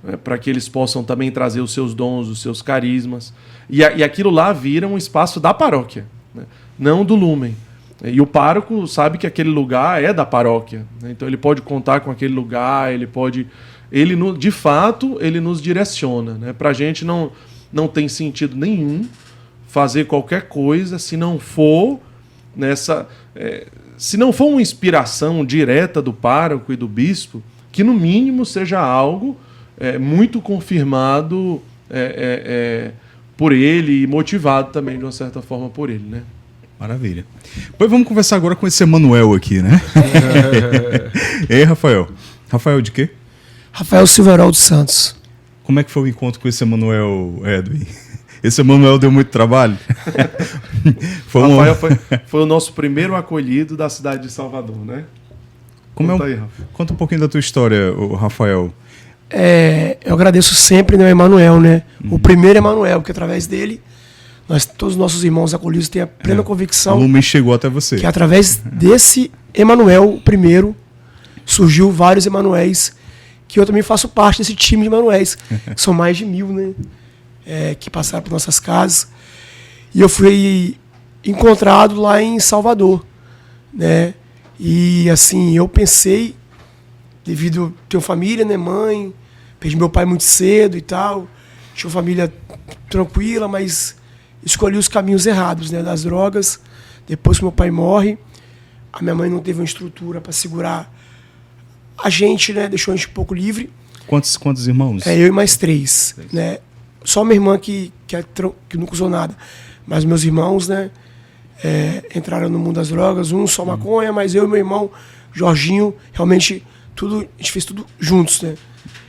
né, para que eles possam também trazer os seus dons, os seus carismas. E aquilo lá vira um espaço da paróquia, né, não do Lumen. E o pároco sabe que aquele lugar é da paróquia, né, então ele pode contar com aquele lugar, de fato, ele nos direciona. Né, para a gente não tem sentido nenhum fazer qualquer coisa se não for se não for uma inspiração direta do pároco e do bispo, que no mínimo seja algo muito confirmado por ele e motivado também de uma certa forma por ele, né? Maravilha. Pois vamos conversar agora com esse Emanuel aqui, né? E aí, Rafael? Rafael de quê? Rafael Silveral dos Santos. Como é que foi o encontro com esse Emanuel, Edwin? Esse Emanuel deu muito trabalho? Rafael foi o nosso primeiro acolhido da cidade de Salvador, né? Conta um pouquinho da tua história, Rafael. Eu agradeço sempre, né, o Emanuel, né? O primeiro Emanuel, que através dele, todos os nossos irmãos acolhidos têm a plena convicção. O Lumen chegou até você. Que através desse Emanuel, o primeiro, surgiu vários Emanuéis, que eu também faço parte desse time de Emanuéis. São mais de 1000, né? Que passaram por nossas casas. E eu fui encontrado lá em Salvador, né? E assim, eu pensei, devido a ter família, né, mãe, perdi meu pai muito cedo e tal, tinha uma família tranquila, mas escolhi os caminhos errados, né, das drogas. Depois que meu pai morre, a minha mãe não teve uma estrutura para segurar a gente, né, deixou a gente um pouco livre. Quantos irmãos? Eu e mais 3, né? Só minha irmã que nunca usou nada. Mas meus irmãos, né, entraram no mundo das drogas. Um só maconha, mas eu e meu irmão, Jorginho, realmente a gente fez tudo juntos, né?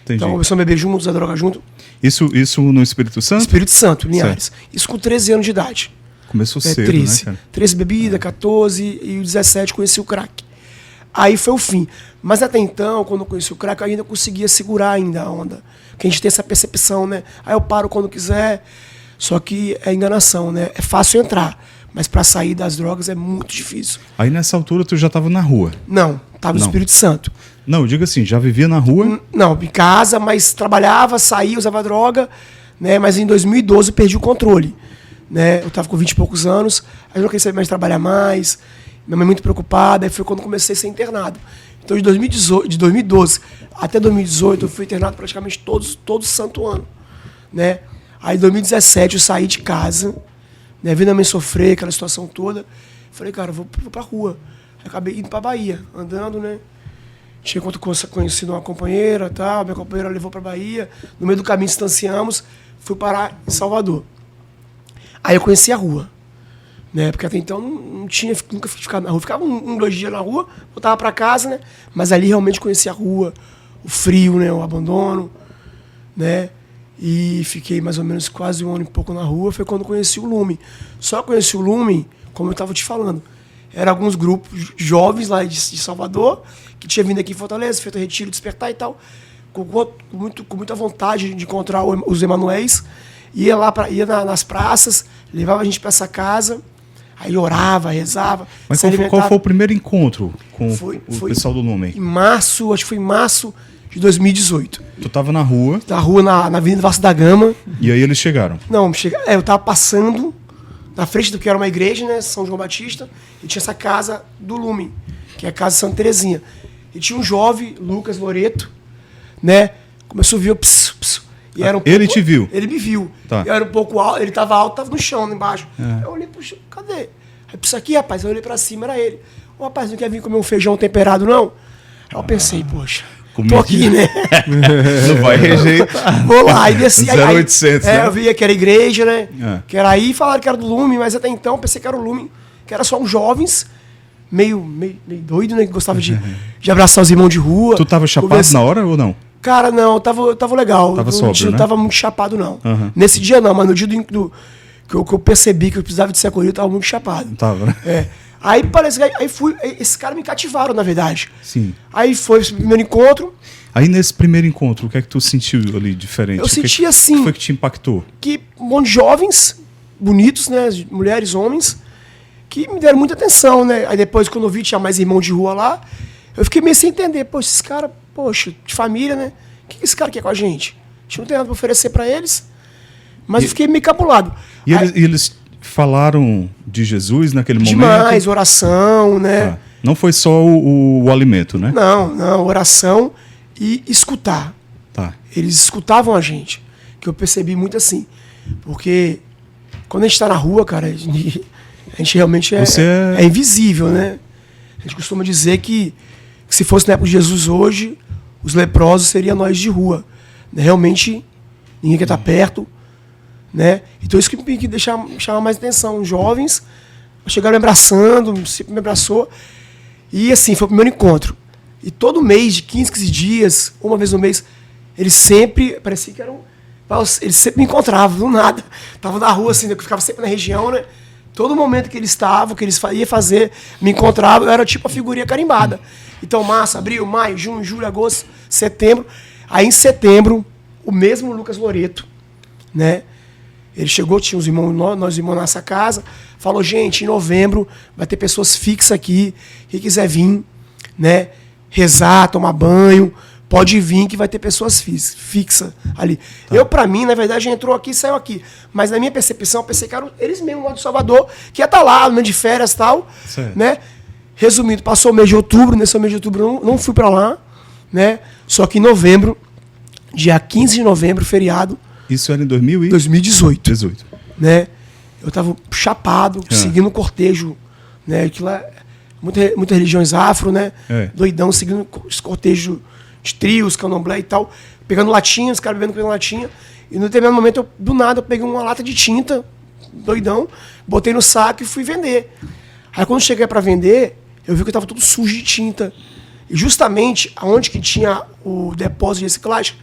Entendi. Então começamos a beber juntos, a droga junto. Isso no Espírito Santo? Espírito Santo, Linhares. Certo. Isso com 13 anos de idade. Começou cedo, 13. né, cara? 13 bebida, 14 e 17 conheci o crack. Aí foi o fim. Mas até então, quando eu conheci o crack, eu ainda conseguia segurar ainda a onda. Porque a gente tem essa percepção, né? Aí eu paro quando quiser. Só que é enganação, né? É fácil entrar, mas para sair das drogas é muito difícil. Aí nessa altura tu já estava na rua? Não, estava no Espírito Santo. Não, diga assim, já vivia na rua? Não, em casa, mas trabalhava, saía, usava droga, né? Mas em 2012 eu perdi o controle, né? Eu estava com 20 e poucos anos, aí eu não queria saber mais trabalhar mais, minha mãe muito preocupada, aí foi quando comecei a ser internado. Então de 2012 até 2018 eu fui internado praticamente todo santo ano, né? Aí em 2017 eu saí de casa, né, vendo a mãe sofrer, aquela situação toda. Falei, cara, vou pra rua. Aí acabei indo pra Bahia, andando, né? Tinha conhecido uma companheira, tal, minha companheira levou pra Bahia. No meio do caminho distanciamos, fui parar em Salvador. Aí eu conheci a rua, né? Porque até então nunca fiquei ficado na rua. Ficava 2 dias na rua, voltava pra casa, né? Mas ali realmente conheci a rua, o frio, né? O abandono, né? E fiquei mais ou menos quase 1 ano e pouco na rua. Foi quando conheci o Lume. Só conheci o Lume, como eu estava te falando. Eram alguns grupos jovens lá de Salvador, que tinha vindo aqui em Fortaleza, feito retiro, despertar e tal, com muita vontade de encontrar os Emanuéis. Ia nas praças, levava a gente para essa casa, aí orava, rezava. Mas qual foi o primeiro encontro com o pessoal do Lume? Em março, acho que foi em março de 2018. Tu tava na rua? Na rua, na Avenida Vasco da Gama. E aí eles chegaram? Não, eu tava passando na frente do que era uma igreja, né, São João Batista, e tinha essa casa do Lume, que é a casa Santa Terezinha. E tinha um jovem, Lucas Loreto, né, começou a ver o e era ele te viu? Ele me viu. Tá. Eu era um pouco alto, ele tava alto, tava no chão, lá embaixo. Eu olhei, puxa, cadê? Aí, isso aqui, rapaz, eu olhei pra cima, era ele. O rapaz não quer vir comer um feijão temperado, não? Aí eu pensei, poxa, tô aqui, né? Não vai rejeitar. Vou lá, aí desci. 0800, né? Eu via que era igreja, né? Que era aí, falaram que era do Lume, mas até então eu pensei que era o Lume, que era só uns jovens, meio doido, né? Que gostava de abraçar os irmãos de rua. Tu tava chapado na hora ou não? Cara, não, eu tava legal. Tava sóbrio, não né? tava muito chapado, não. Nesse dia não, mas no dia que eu percebi que eu precisava de ser acolhido, eu tava muito chapado. Tava, né? Aí parece que esses caras me cativaram, na verdade. Sim. Aí foi esse primeiro encontro. Aí nesse primeiro encontro, o que é que tu sentiu ali diferente? Eu senti assim. O que foi que te impactou? Que um monte de jovens, bonitos, né? Mulheres, homens, que me deram muita atenção, né? Aí depois, quando eu vi, tinha mais irmão de rua lá, eu fiquei meio sem entender. Pô, esses caras, poxa, de família, né? O que esse cara quer com a gente? A gente não tem nada pra oferecer pra eles. Mas eu fiquei meio cabulado. E eles falaram de Jesus naquele momento? Demais, oração, né? Ah, não foi só o alimento, né? Não, oração e escutar. Tá. Eles escutavam a gente, que eu percebi muito assim. Porque quando a gente tá na rua, cara, a gente realmente é invisível, né? A gente costuma dizer que se fosse na época de Jesus hoje, os leprosos seriam nós de rua. Realmente, ninguém quer estar perto, né? Então isso que me chama mais atenção. Jovens chegaram me abraçando, sempre me abraçou. E assim, foi o primeiro encontro. E todo mês, de 15 dias, uma vez no mês, eles sempre, parecia que eram... Eles sempre me encontravam, do nada. Tava na rua, assim, eu ficava sempre na região, né? Todo momento que eles estavam, que eles iam fazer, me encontravam, eu era tipo a figurinha carimbada. Então, março, abril, maio, junho, julho, agosto, setembro. Aí, em setembro, o mesmo Lucas Loreto, né? Ele chegou, tinha os irmãos, nós irmãos na nossa casa, falou, gente, em novembro vai ter pessoas fixas aqui, quem quiser vir, né? Rezar, tomar banho, pode vir que vai ter pessoas fixas ali. Tá. Eu, pra mim, na verdade, entrou aqui e saiu aqui. Mas na minha percepção, eu pensei que eram eles mesmos lá de Salvador, que ia estar lá, no meio de férias e tal, né? Resumindo, passou o mês de outubro, nesse mês de outubro não fui pra lá, né? Só que em novembro, dia 15 de novembro, feriado. Isso era em 2018. Né? Eu tava chapado, seguindo o cortejo, né? Que lá, muitas religiões afro, né? Doidão, seguindo os cortejos de trios, candomblé e tal, pegando latinha, os caras bebendo latinha. E no determinado momento, do nada, eu peguei uma lata de tinta, doidão, botei no saco e fui vender. Aí quando eu cheguei para vender, eu vi que eu tava tudo sujo de tinta. E justamente aonde que tinha o depósito de reciclagem,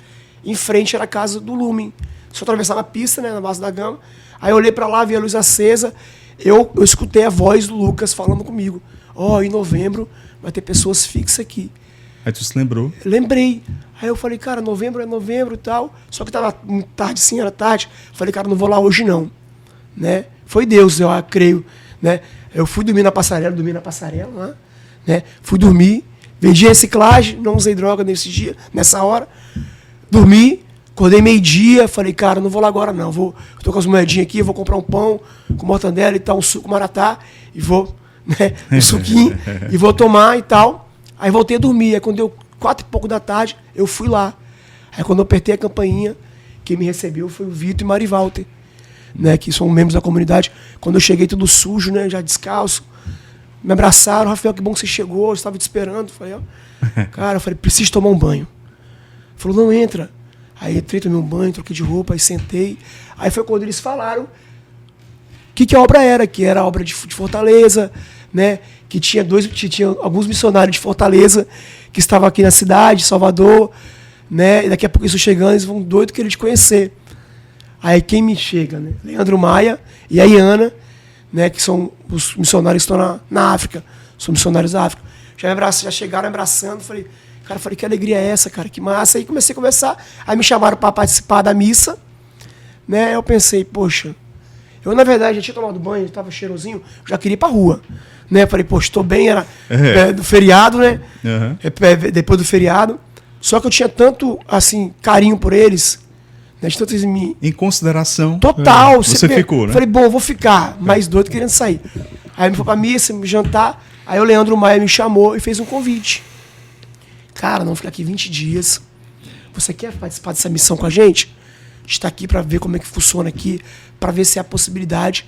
em frente era a casa do Lume. Só atravessava a pista, né, na base da Gama. Aí eu olhei para lá, vi a luz acesa, eu escutei a voz do Lucas falando comigo. Em novembro vai ter pessoas fixas aqui. Aí tu se lembrou? Lembrei. Aí eu falei, cara, novembro é novembro e tal. Só que tava muito tarde, sim, era tarde. Falei, cara, não vou lá hoje não. Né? Foi Deus, eu creio. Né? Eu fui dormir na passarela né? Fui dormir, vendi reciclagem, não usei droga nesse dia, nessa hora. Dormi, acordei meio-dia, falei, cara, não vou lá agora não. Eu tô com as moedinhas aqui, vou comprar um pão com mortandela e tal, um suco maratá, e vou, né? Um suquinho, e vou tomar e tal. Aí voltei a dormir. Aí quando deu 4 e pouco da tarde, eu fui lá. Aí quando eu apertei a campainha, quem me recebeu foi o Vitor e Mari Walter, né, que são membros da comunidade. Quando eu cheguei tudo sujo, né, já descalço, Me abraçaram, Rafael, que bom que você chegou, eu estava te esperando. Falei, ó, cara, eu falei, preciso tomar um banho. Falou, não, entra. Aí entrei, tomei um banho, troquei de roupa, aí sentei. Aí foi quando eles falaram o que a obra era, que era a obra de Fortaleza, né? Que tinha alguns missionários de Fortaleza que estavam aqui na cidade, Salvador, né? E daqui a pouco eles estão chegando, eles vão doido querer te conhecer. Aí quem me chega, né? Leandro Maia e a Iana, né? Que são os missionários que estão na África, são missionários da África. Já chegaram abraçando, falei, que alegria é essa, cara, que massa. Aí comecei a conversar, aí me chamaram para participar da missa, né? Eu pensei, poxa, eu na verdade já tinha tomado banho, estava cheirosinho, já queria ir pra rua, né? Falei, poxa, estou bem, era do feriado, né? Depois do feriado. Só que eu tinha tanto, assim, carinho por eles, né? De tanto eles me... Em consideração. Total. Você ficou, né? Falei, bom, eu vou ficar, mais doido querendo sair. Aí me foi pra missa, me jantar, aí o Leandro Maia me chamou e fez um convite. Cara, não fica aqui 20 dias. Você quer participar dessa missão com a gente? A gente tá aqui para ver como é que funciona aqui, para ver se há possibilidade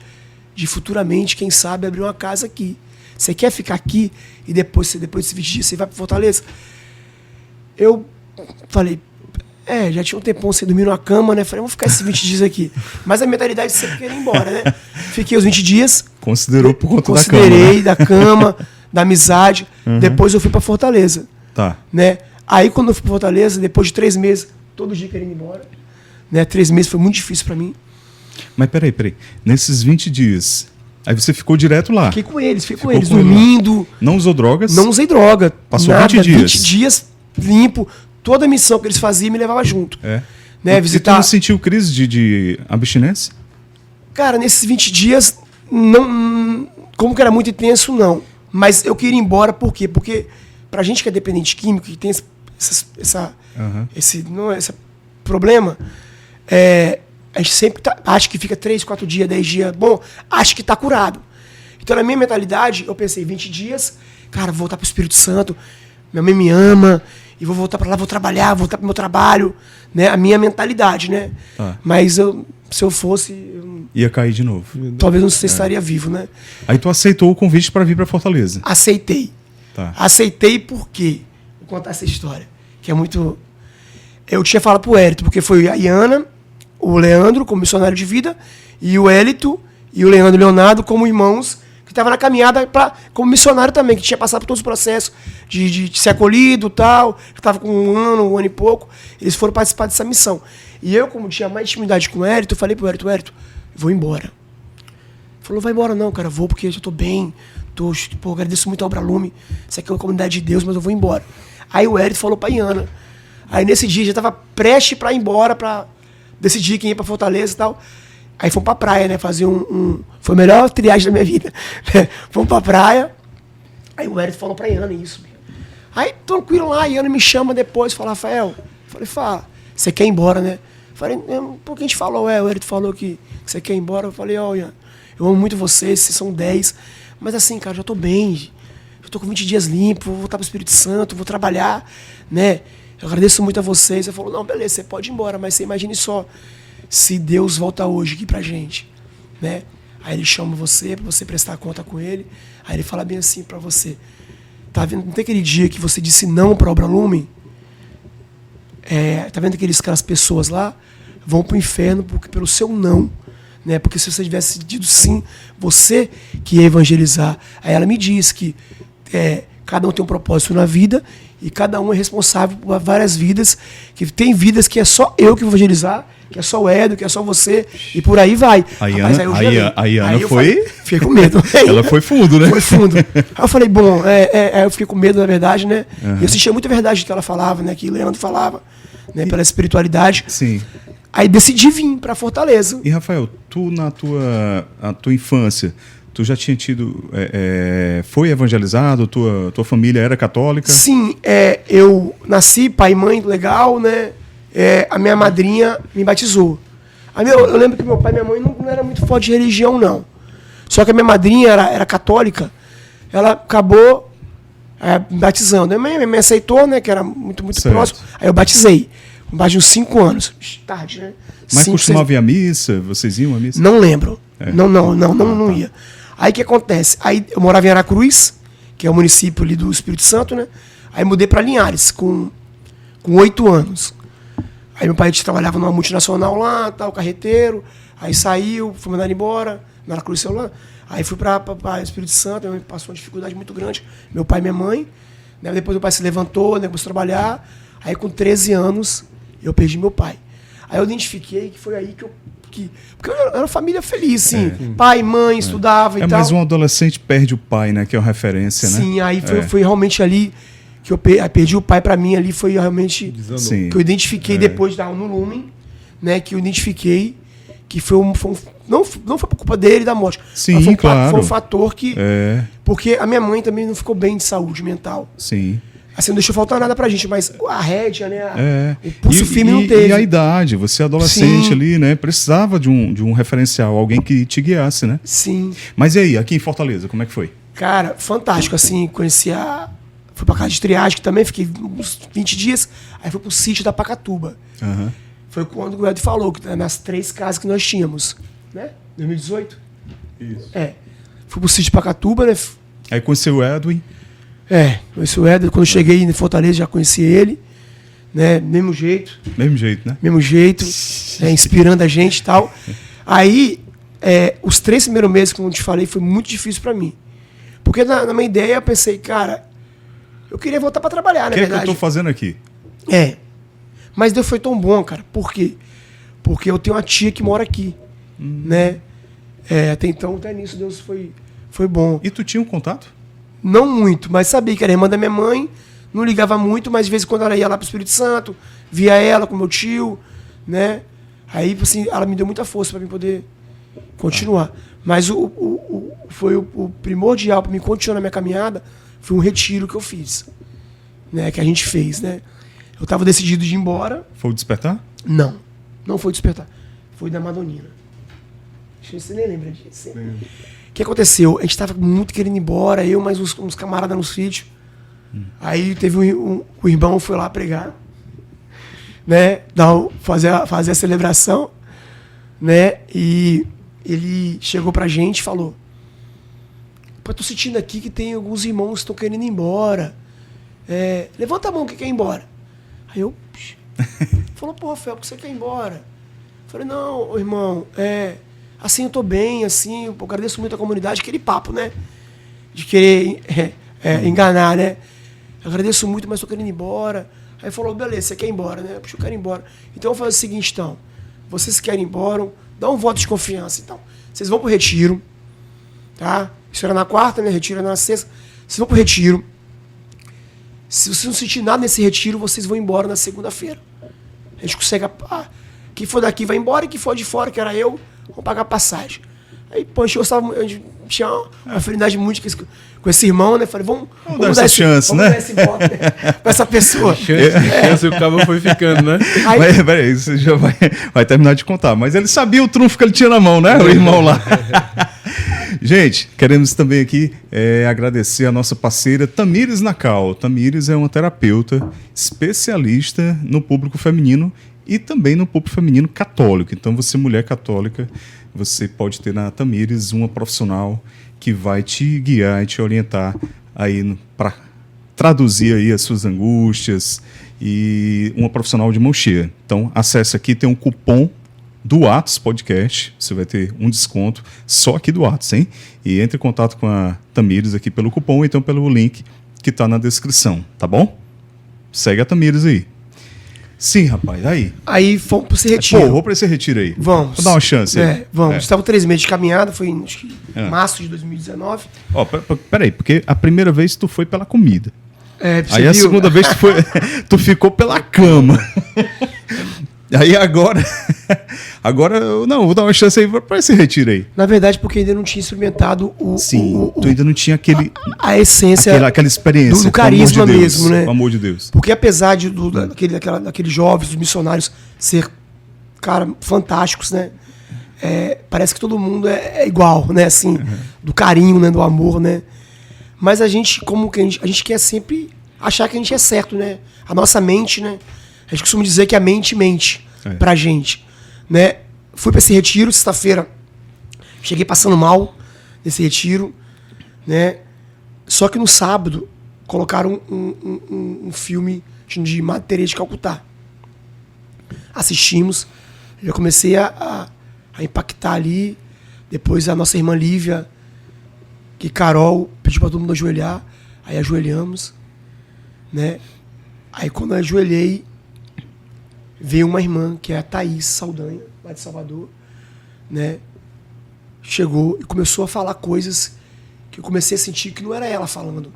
de futuramente, quem sabe, abrir uma casa aqui. Você quer ficar aqui e depois desses 20 dias você vai para Fortaleza? Eu falei, já tinha um tempão sem dormir numa cama, né? Falei, vamos ficar esses 20 dias aqui. Mas a mentalidade sempre queria ir embora, né? Fiquei os 20 dias. Considerou por conta da cama. Considerei da cama, da amizade. Depois eu fui para Fortaleza. Tá. Né? Aí quando eu fui para Fortaleza, depois de 3 meses, todo dia querendo ir embora. Né? 3 meses foi muito difícil para mim. Mas peraí. Nesses 20 dias, aí você ficou direto lá? Fiquei com eles, dormindo. Não usou drogas? Não usei droga. Passou 20 dias? 20 dias limpo. Toda a missão que eles faziam me levava junto. Né? Visitar... E tu não sentiu crise de abstinência? Cara, nesses 20 dias, não, como que era muito intenso, não. Mas eu queria ir embora, por quê? Porque pra gente que é dependente químico, que tem esse problema, a gente sempre acha que fica 3, 4 dias, 10 dias, bom, acha que tá curado. Então, na minha mentalidade, eu pensei, 20 dias, cara, vou voltar pro Espírito Santo, minha mãe me ama, e vou voltar para lá, vou trabalhar, vou voltar pro meu trabalho, né? A minha mentalidade, né? Mas se eu fosse... Ia cair de novo. Talvez não sei se estaria vivo, né? Aí tu aceitou o convite para vir para Fortaleza? Aceitei. Tá. Aceitei porque... Vou contar essa história, que é muito... Eu tinha falado pro Hélito, porque foi a Iana, o Leandro como missionário de vida, e o Hélito e o Leonardo como irmãos, que estavam na caminhada como missionário também, que tinha passado por todos os processos de ser acolhido e tal, que estava com um ano e pouco, eles foram participar dessa missão. E eu, como tinha mais intimidade com o Hélito, eu falei pro Hélito, vou embora. Ele falou, vai embora não, cara, vou porque eu já tô bem, agradeço muito a Obra Lume, isso aqui é uma comunidade de Deus, mas eu vou embora. Aí o Hélito falou pra Iana. Aí nesse dia já estava prestes para ir embora, para decidir quem ia para Fortaleza e tal. Aí fomos para praia, né? Fazer foi a melhor triagem da minha vida. Fomos para praia. Aí o Hélito falou para a Iana isso. Aí tranquilo lá, a Iana me chama depois, fala, Rafael. Falei, fala, você quer ir embora, né? Falei, por que a gente falou? O Hélito falou que você quer ir embora. Eu falei, Iana, eu amo muito vocês são 10. Mas assim, cara, já tô bem. Já tô com 20 dias limpo, vou voltar pro Espírito Santo, vou trabalhar, né? Eu agradeço muito a vocês. Ele falou, não, beleza, você pode ir embora, mas você imagine só, se Deus volta hoje aqui pra gente, né? Aí ele chama você, pra você prestar conta com ele. Aí ele fala bem assim pra você, tá vendo, não tem aquele dia que você disse não pra Obra Lume? Tá vendo aquelas pessoas lá? Vão pro inferno pelo seu não, né? Porque se você tivesse dito sim, você que ia evangelizar. Aí ela me disse que cada um tem um propósito na vida e cada um é responsável por várias vidas, que tem vidas que é só eu que vou evangelizar, que é só o Edo, que é só você, e por aí vai. A Iana fiquei com medo. Ela foi fundo, né? Foi fundo. Aí eu falei, bom, eu fiquei com medo, na verdade, né? E eu sentia muita verdade do que ela falava, né? Que o Leandro falava, né? Pela espiritualidade. Sim. Aí decidi vir para Fortaleza. E, Rafael, tu na tua infância, tu já tinha tido... foi evangelizado? Tua família era católica? Sim, eu nasci, pai e mãe, legal, né? A minha madrinha me batizou. Eu lembro que meu pai e minha mãe não eram muito fortes de religião, não. Só que a minha madrinha era católica, ela acabou me batizando. A minha mãe aceitou, né? Que era muito certo. Próximo. Aí eu batizei. Mais de uns 5 anos. Tarde, né? Mas costumava ir à missa? Vocês iam à missa? Não lembro. Não ia. Aí o que acontece? Aí eu morava em Aracruz, que é o município ali do Espírito Santo, né? Aí mudei para Linhares com 8 anos. Aí meu pai trabalhava numa multinacional lá, tal, carreteiro. Aí saiu, foi mandado embora, na Aracruz celular. Aí fui para Espírito Santo, minha mãe passou uma dificuldade muito grande, meu pai e minha mãe. Né? Depois meu pai se levantou, né, começou a trabalhar. Aí com 13 anos eu perdi meu pai. Aí eu identifiquei que foi aí que eu... Porque eu era uma família feliz, assim. Pai, mãe, estudava e tal. Mas um adolescente perde o pai, né? Que é uma referência, né? Sim, aí foi realmente ali que eu perdi o pai pra mim ali, foi realmente Sim. que eu identifiquei depois de dar no Lumen, né? Que eu identifiquei que não foi por culpa dele da morte. Sim, mas claro. Foi um fator que... É, Porque a minha mãe também não ficou bem de saúde mental. sim. Assim, não deixou faltar nada pra gente, mas a rédea, né? É. O pulso firme não teve. E a idade, você adolescente Sim. ali, né? Precisava de um referencial, alguém que te guiasse, né? Sim. Mas e aí, aqui em Fortaleza, como é que foi? Cara, fantástico, assim, fui pra casa de triagem, que também fiquei uns 20 dias, aí fui pro sítio da Pacatuba. Aham. Foi quando o Ed falou, que nas 3 casas que nós tínhamos, né? 2018? Isso. Fui pro sítio de Pacatuba, né? Aí conheceu o Edwin. Conheci o Éder, quando eu cheguei em Fortaleza já conheci ele, né? Mesmo jeito, né? Inspirando a gente e tal. Aí, os 3 primeiros meses, como eu te falei, foi muito difícil pra mim. Porque na minha ideia eu pensei, cara, eu queria voltar pra trabalhar, na O que é que eu verdade. tô fazendo aqui? Mas Deus foi tão bom, cara. Por quê? Porque eu tenho uma tia que mora aqui, né? Até então, até nisso, Deus foi bom. E tu tinha um contato? Não muito, mas sabia que era irmã da minha mãe, não ligava muito, mas de vez em quando ela ia lá pro Espírito Santo, via ela com meu tio, né? Aí, assim, ela me deu muita força para mim poder continuar. Mas foi o primordial para mim continuar na minha caminhada, foi um retiro que eu fiz, né? Que a gente fez, né? Eu estava decidido de ir embora. Foi o despertar? Não foi despertar. Foi da Madonina. Acho que você nem lembra disso. O que aconteceu? A gente estava muito querendo ir embora, eu mais uns camaradas no sítio. Aí teve o irmão foi lá pregar, né? Fazer a celebração, né? E ele chegou pra gente e falou: pô, tô sentindo aqui que tem alguns irmãos que estão querendo ir embora. Levanta a mão que quer ir embora. Aí eu... Falou: pô, Rafael, por que você quer ir embora? Eu falei: não, irmão, assim eu tô bem, assim, eu agradeço muito a comunidade, aquele papo, né? De querer enganar, né? Eu agradeço muito, mas tô querendo ir embora. Aí falou: beleza, você quer ir embora, né? Puxa, eu quero ir embora. Então vamos fazer o seguinte, então. Vocês querem ir embora, dá um voto de confiança, então. Vocês vão pro retiro, tá? Isso era na quarta, né? Retiro era na sexta. Vocês vão pro retiro. Se vocês não sentir nada nesse retiro, vocês vão embora na segunda-feira. A gente consegue... quem for daqui vai embora e quem for de fora, que era eu, vamos pagar a passagem. Aí, pô, a gente tinha uma afinidade muito com esse irmão, né? Falei, vamos dar essa chance, né? Vamos dar esse voto, né? Pra essa pessoa. Chance, o cabo foi ficando, né? Aí, Mas, peraí, você já vai terminar de contar. Mas ele sabia o trunfo que ele tinha na mão, né? O irmão lá. Gente, queremos também aqui agradecer a nossa parceira Tamires Nacal. Tamires é uma terapeuta especialista no público feminino e também no público feminino católico. Então, você, mulher católica, você pode ter na Tamires uma profissional que vai te guiar e te orientar aí para traduzir aí as suas angústias, e uma profissional de mão cheia. Então, acesse aqui, tem um cupom do Atos Podcast, você vai ter um desconto só aqui do Atos, hein? E entre em contato com a Tamires aqui pelo cupom, ou então pelo link que está na descrição, tá bom? Segue a Tamires aí. Sim, rapaz, aí. Aí fomos para esse retiro. Pô, vou para esse retiro aí. Vamos. Vou dar uma chance aí. Vamos. Estava 3 meses de caminhada, foi acho que março de 2019. Ó, peraí, porque a primeira vez tu foi pela comida. Você Aí a viu? segunda vez tu ficou pela cama. Aí agora não, vou dar uma chance aí para esse retiro aí. Na verdade, porque ainda não tinha experimentado Tu ainda não tinha a essência aquela experiência. do carisma pelo amor de Deus, mesmo, né? Pelo amor de Deus. Porque apesar daqueles jovens, dos missionários, ser, cara, fantásticos, né? Parece que todo mundo é igual, né? Assim, do carinho, né? Do amor, né? Mas a gente quer sempre achar que a gente é certo, né? A nossa mente, né? A gente costuma dizer que a mente mente pra gente, né? Fui pra esse retiro, sexta-feira, cheguei passando mal, nesse retiro, né? Só que no sábado colocaram um filme de Madre Teresa de Calcutá. Assistimos, já comecei a impactar ali. Depois a nossa irmã Lívia, que Carol pediu para todo mundo ajoelhar, aí ajoelhamos, né? Aí quando eu ajoelhei, veio uma irmã, que é a Thaís Saldanha, lá de Salvador, né? Chegou e começou a falar coisas que eu comecei a sentir que não era ela falando.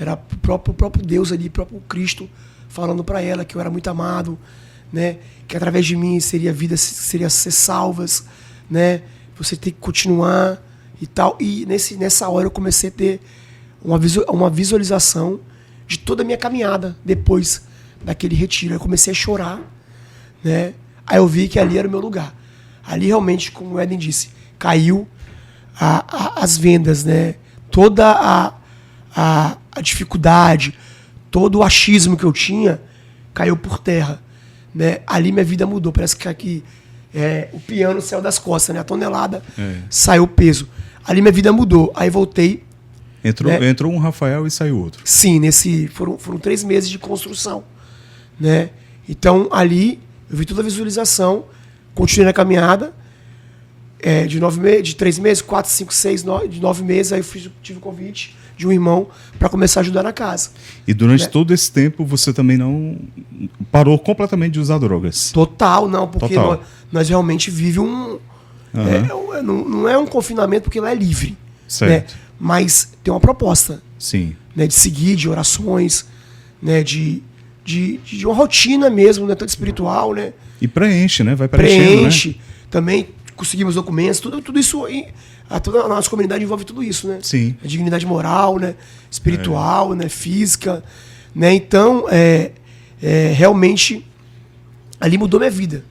Era o próprio Deus ali, o próprio Cristo falando para ela que eu era muito amado, né? Que através de mim seria ser salvas, né? Você tem que continuar e tal. E nessa hora eu comecei a ter uma visualização de toda a minha caminhada depois daquele retiro. Eu comecei a chorar, né? Aí eu vi que ali era o meu lugar. Ali realmente, como o Éden disse, caiu as vendas, né? Toda a dificuldade, todo o achismo que eu tinha caiu por terra, né? Ali minha vida mudou. Parece que aqui o piano saiu das costas, né? A tonelada saiu o peso. Ali minha vida mudou. Aí voltei. Entrou um Rafael e saiu outro. Sim, foram 3 meses de construção, né? Então ali eu vi toda a visualização, continuei na caminhada. De 3 meses, 4, 5, 6, 9 meses, aí eu tive o convite de um irmão para começar a ajudar na casa. E durante todo esse tempo você também não parou completamente de usar drogas? Total, não, porque nós realmente vivemos não é um confinamento porque lá é livre. Certo. Né? Mas tem uma proposta. Sim. Né, de seguir, de orações, né, de uma rotina mesmo, né, tanto espiritual, né? E preenche, né? Vai preenchendo, Preenche. Né? Também conseguimos documentos, tudo isso, toda a nossa comunidade envolve tudo isso, né? Sim. A dignidade moral, né? Espiritual, né? Física, né? Então, realmente, ali mudou minha vida,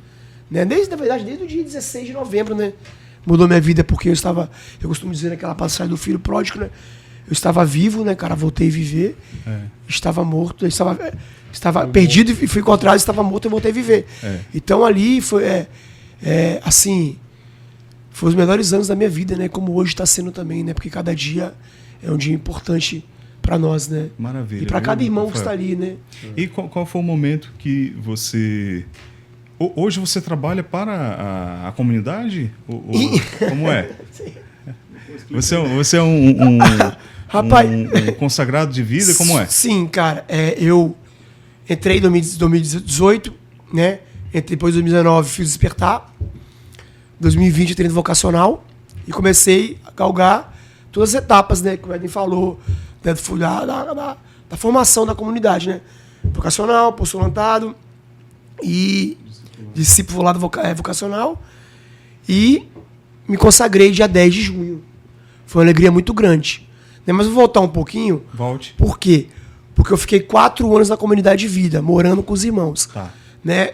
né? Na verdade, desde o dia 16 de novembro, né? Mudou minha vida porque eu costumo dizer naquela passagem do filho pródigo, né? Eu estava vivo, né, cara? Voltei a viver. Estava morto, estava perdido e fui encontrado, estava morto e voltei a viver. Então ali foi, assim, foi os melhores anos da minha vida, né? Como hoje está sendo também, né? Porque cada dia é um dia importante para nós, né? Maravilha. E para cada irmão que está ali, né? E qual foi o momento que você... Hoje você trabalha para a comunidade? Como é? Você é Rapaz, um consagrado de vida? Como é? Sim, cara. Eu entrei em 2018, né? Depois de 2019 fiz Despertar. 2020 treino vocacional. E comecei a galgar todas as etapas, né? Que o Éden falou, né, da formação da comunidade, né? Vocacional, postulantado e discipulado vocacional. E me consagrei dia 10 de junho. Foi uma alegria muito grande. Mas vou voltar um pouquinho. Volte. Por quê? Porque eu fiquei 4 anos na comunidade de vida, morando com os irmãos. Tá. Né?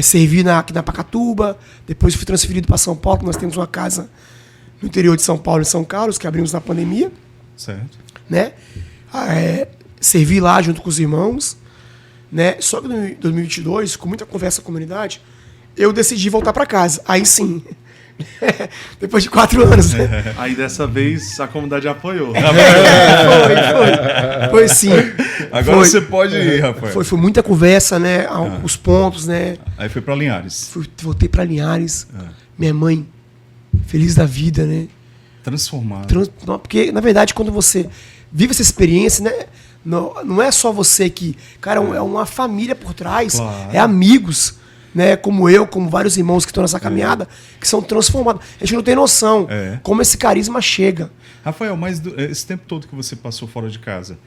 Servi aqui na Pacatuba, depois fui transferido para São Paulo, nós temos uma casa no interior de São Paulo, em São Carlos, que abrimos na pandemia. Certo. Né? Servi lá junto com os irmãos. Né? Só que em 2022, com muita conversa com a comunidade, eu decidi voltar para casa. Aí sim. Depois de 4 anos. Né? Aí dessa vez a comunidade apoiou. Foi sim. Agora você pode ir, Rafael. Foi muita conversa, né? Os pontos, né? Aí foi para Linhares. Voltei para Linhares. Minha mãe, feliz da vida, né? Transformada. Porque, na verdade, quando você vive essa experiência, né? Não é só você que... Cara, é uma família por trás. Claro. É amigos, né? Como eu, como vários irmãos que estão nessa caminhada, que são transformados. A gente não tem noção como esse carisma chega. Rafael, mas esse tempo todo que você passou fora de casa,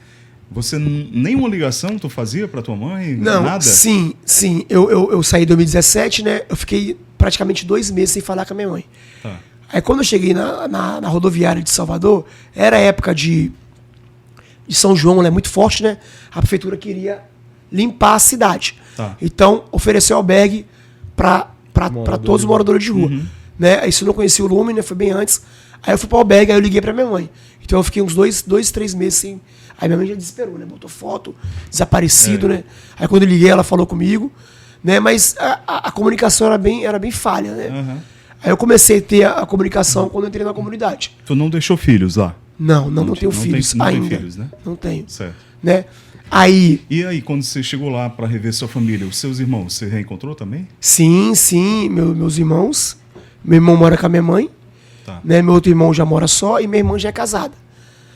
você nenhuma ligação tu fazia para tua mãe? Não, nada? Sim. Eu saí em 2017, né? Eu fiquei praticamente 2 meses sem falar com a minha mãe. Tá. Aí quando eu cheguei na rodoviária de Salvador, era época de São João, né? Muito forte, né? A prefeitura queria limpar a cidade. Tá. Então, ofereceu albergue para todos os moradores de rua. Né? Isso eu não conhecia o Lume, né? Foi bem antes. Aí eu fui para o albergue, aí eu liguei para minha mãe. Então eu fiquei uns 3 meses sem... Aí minha mãe já desesperou, né? Botou foto, desaparecido, né? Aí quando eu liguei, ela falou comigo, né? Mas a comunicação era bem falha, né? Aí eu comecei a ter a comunicação quando eu entrei na comunidade. Tu não deixou filhos lá? Não tenho filhos não ainda. Tem filhos, né? Não tenho. Certo. Né? Aí... E aí, quando você chegou lá para rever sua família, os seus irmãos, você reencontrou também? Sim, meus irmãos. Meu irmão mora com a minha mãe. Tá. Né? Meu outro irmão já mora só e minha irmã já é casada.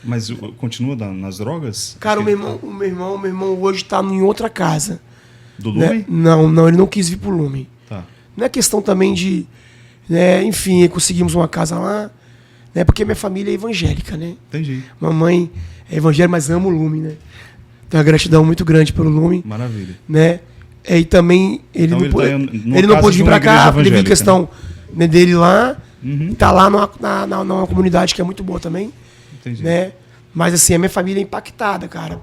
Mas continua nas drogas? Cara, o meu irmão hoje tá em outra casa. Do Lume? Né? Não, ele não quis vir pro Lume. Tá. Não é questão também de... Né? Enfim, conseguimos uma casa lá, né? Porque minha família é evangélica, né? Entendi. Mamãe é evangélica, mas ama o Lume, né? Tem uma gratidão muito grande pelo Lume. Maravilha. Né? E também ele Então não pôde, tá ele não pôde vir pra cá, porque teve questão, né, dele lá. Uhum. Tá lá numa comunidade que é muito boa também. Entendi. Né? Mas assim, a minha família é impactada, cara,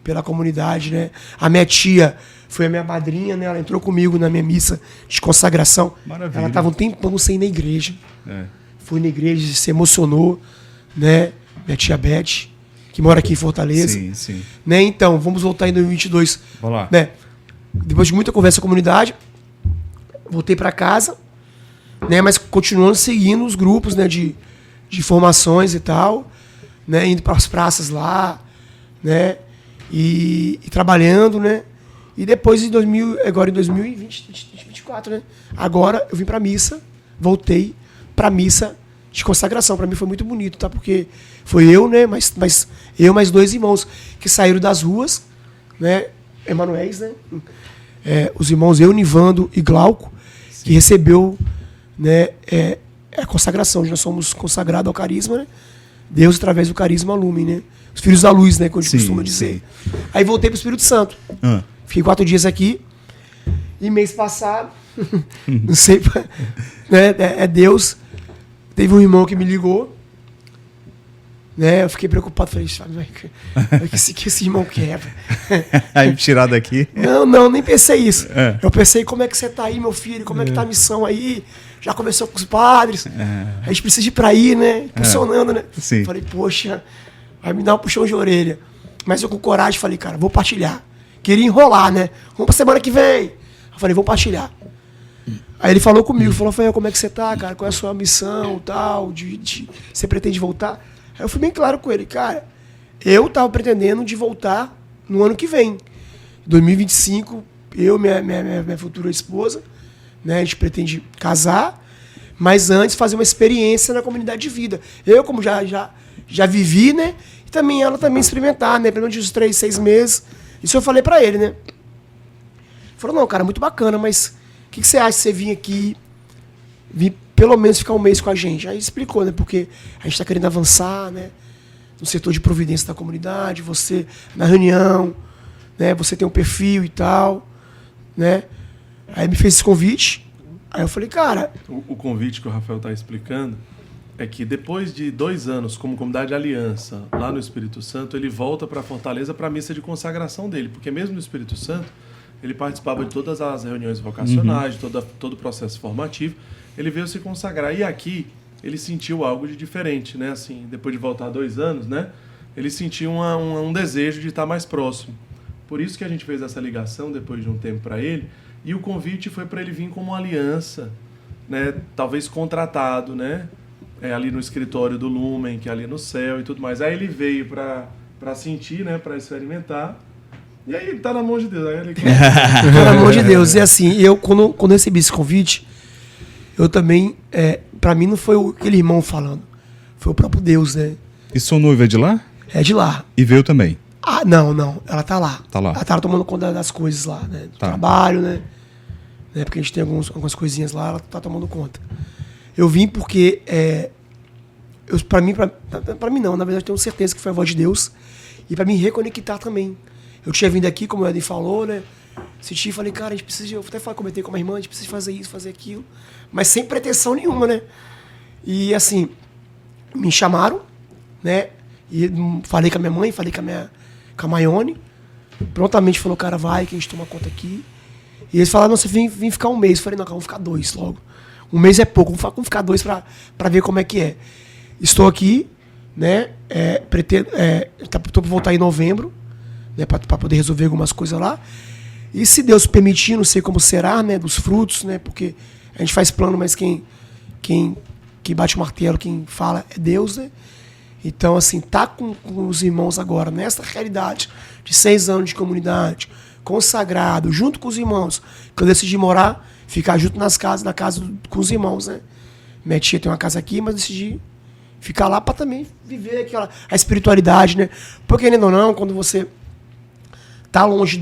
pela comunidade, né? A minha tia foi a minha madrinha, né? Ela entrou comigo na minha missa de consagração. Maravilha. Ela tava um tempão sem ir na igreja. É. Foi na igreja, se emocionou, né? Minha tia Beth, que mora aqui em Fortaleza. Sim. Né? Então, vamos voltar em 2022. Vai lá. Né? Depois de muita conversa com a comunidade, voltei para casa, né? Mas continuando seguindo os grupos, né? De formações e tal, né? Indo para as praças lá, né? E trabalhando, né? E depois agora em 2024, né? Agora eu vim para missa, voltei para missa de consagração. Para mim foi muito bonito, tá? Porque foi eu, né? Mas eu mais 2 irmãos que saíram das ruas, né? Emanuéis, né? Os irmãos eu, Nivando e Glauco, que recebeu, né? A consagração. Nós somos consagrados ao carisma, né? Deus através do carisma Lume, né? Os filhos da luz, né? Que a gente costuma dizer. Aí voltei pro Espírito Santo. Fiquei 4 dias aqui. E mês passado, não sei, né? É Deus. Teve um irmão que me ligou. Né? Eu fiquei preocupado. Falei, o que esse irmão quer? Aí me tirar daqui. Não, nem pensei isso. Eu pensei, como é que você tá aí, meu filho? Como é que tá a missão aí? Já conversou com os padres? A gente precisa ir pra aí, né? Funcionando, né? Sim. Falei, poxa, vai me dar um puxão de orelha. Mas eu com coragem falei, cara, vou partilhar. Queria enrolar, né? Vamos pra semana que vem. Eu falei, vou partilhar. Aí ele falou comigo, falou, Rafael, como é que você tá, cara? Qual é a sua missão, tal? Você pretende voltar? Aí eu fui bem claro com ele, cara, eu tava pretendendo de voltar no ano que vem. 2025, eu e minha futura esposa, né? A gente pretende casar, mas antes fazer uma experiência na comunidade de vida. Eu, como já vivi, né? E também ela também experimentar, né? Pelo menos uns 3, 6 meses. Isso eu falei pra ele, né? Ele falou, não, cara, muito bacana, mas o que você acha de você vir aqui, vir pelo menos ficar um mês com a gente? Aí explicou, né? Porque a gente tá querendo avançar, né? No setor de providência da comunidade, você na reunião, né? Você tem um perfil e tal, né? Aí me fez esse convite. Aí eu falei, cara... O convite que o Rafael está explicando é que depois de 2 anos como comunidade de aliança lá no Espírito Santo, ele volta para Fortaleza para a missa de consagração dele, porque mesmo no Espírito Santo, ele participava de todas as reuniões vocacionais, de todo o processo formativo, ele veio se consagrar. E aqui ele sentiu algo de diferente, né? Assim, depois de voltar 2 anos, né? Ele sentiu um desejo de estar mais próximo. Por isso que a gente fez essa ligação depois de um tempo para ele. E o convite foi para ele vir como uma aliança, né? Talvez contratado, né? Ali no escritório do Lumen, que é ali no céu e tudo mais. Aí ele veio para sentir, né? Para experimentar. E aí tá na mão de Deus. Aí ele... Tá na mão de Deus. E assim, eu quando recebi esse convite, eu também, para mim não foi aquele irmão falando, foi o próprio Deus, né? E sua noiva é de lá? É de lá. E veio também? Ah, não, ela tá lá. Tá lá. Ela tá tomando conta das coisas lá, né? Do Tá. trabalho, né? Porque a gente tem algumas coisinhas lá, ela tá tomando conta. Eu vim porque, pra mim não, na verdade eu tenho certeza que foi a voz de Deus, e pra me reconectar também. Eu tinha vindo aqui, como o Eden falou, né? Senti e falei, cara, a gente precisa, eu até comentei com a minha irmã, a gente precisa fazer isso, fazer aquilo, mas sem pretensão nenhuma, né? E assim, me chamaram, né? E falei com a minha mãe, falei com a Maione, prontamente falou, cara, vai, que a gente toma conta aqui. E eles falaram, não, você vem ficar um mês. Eu falei, não, vamos ficar 2 logo. 1 mês é pouco, vamos ficar 2 pra ver como é que é. Estou aqui, né? Pretendo, tô pra voltar em novembro, né? Pra poder resolver algumas coisas lá. E se Deus permitir, não sei como será, né? Dos frutos, né? Porque a gente faz plano, mas quem quem bate o martelo, quem fala é Deus, né? Então, assim, tá com os irmãos agora, nessa realidade de 6 anos de comunidade, consagrado, junto com os irmãos, que eu decidi morar, ficar junto na casa com os irmãos, né? Minha tia tem uma casa aqui, mas decidi ficar lá para também viver a espiritualidade, né? Porque, querendo ou não, quando você tá longe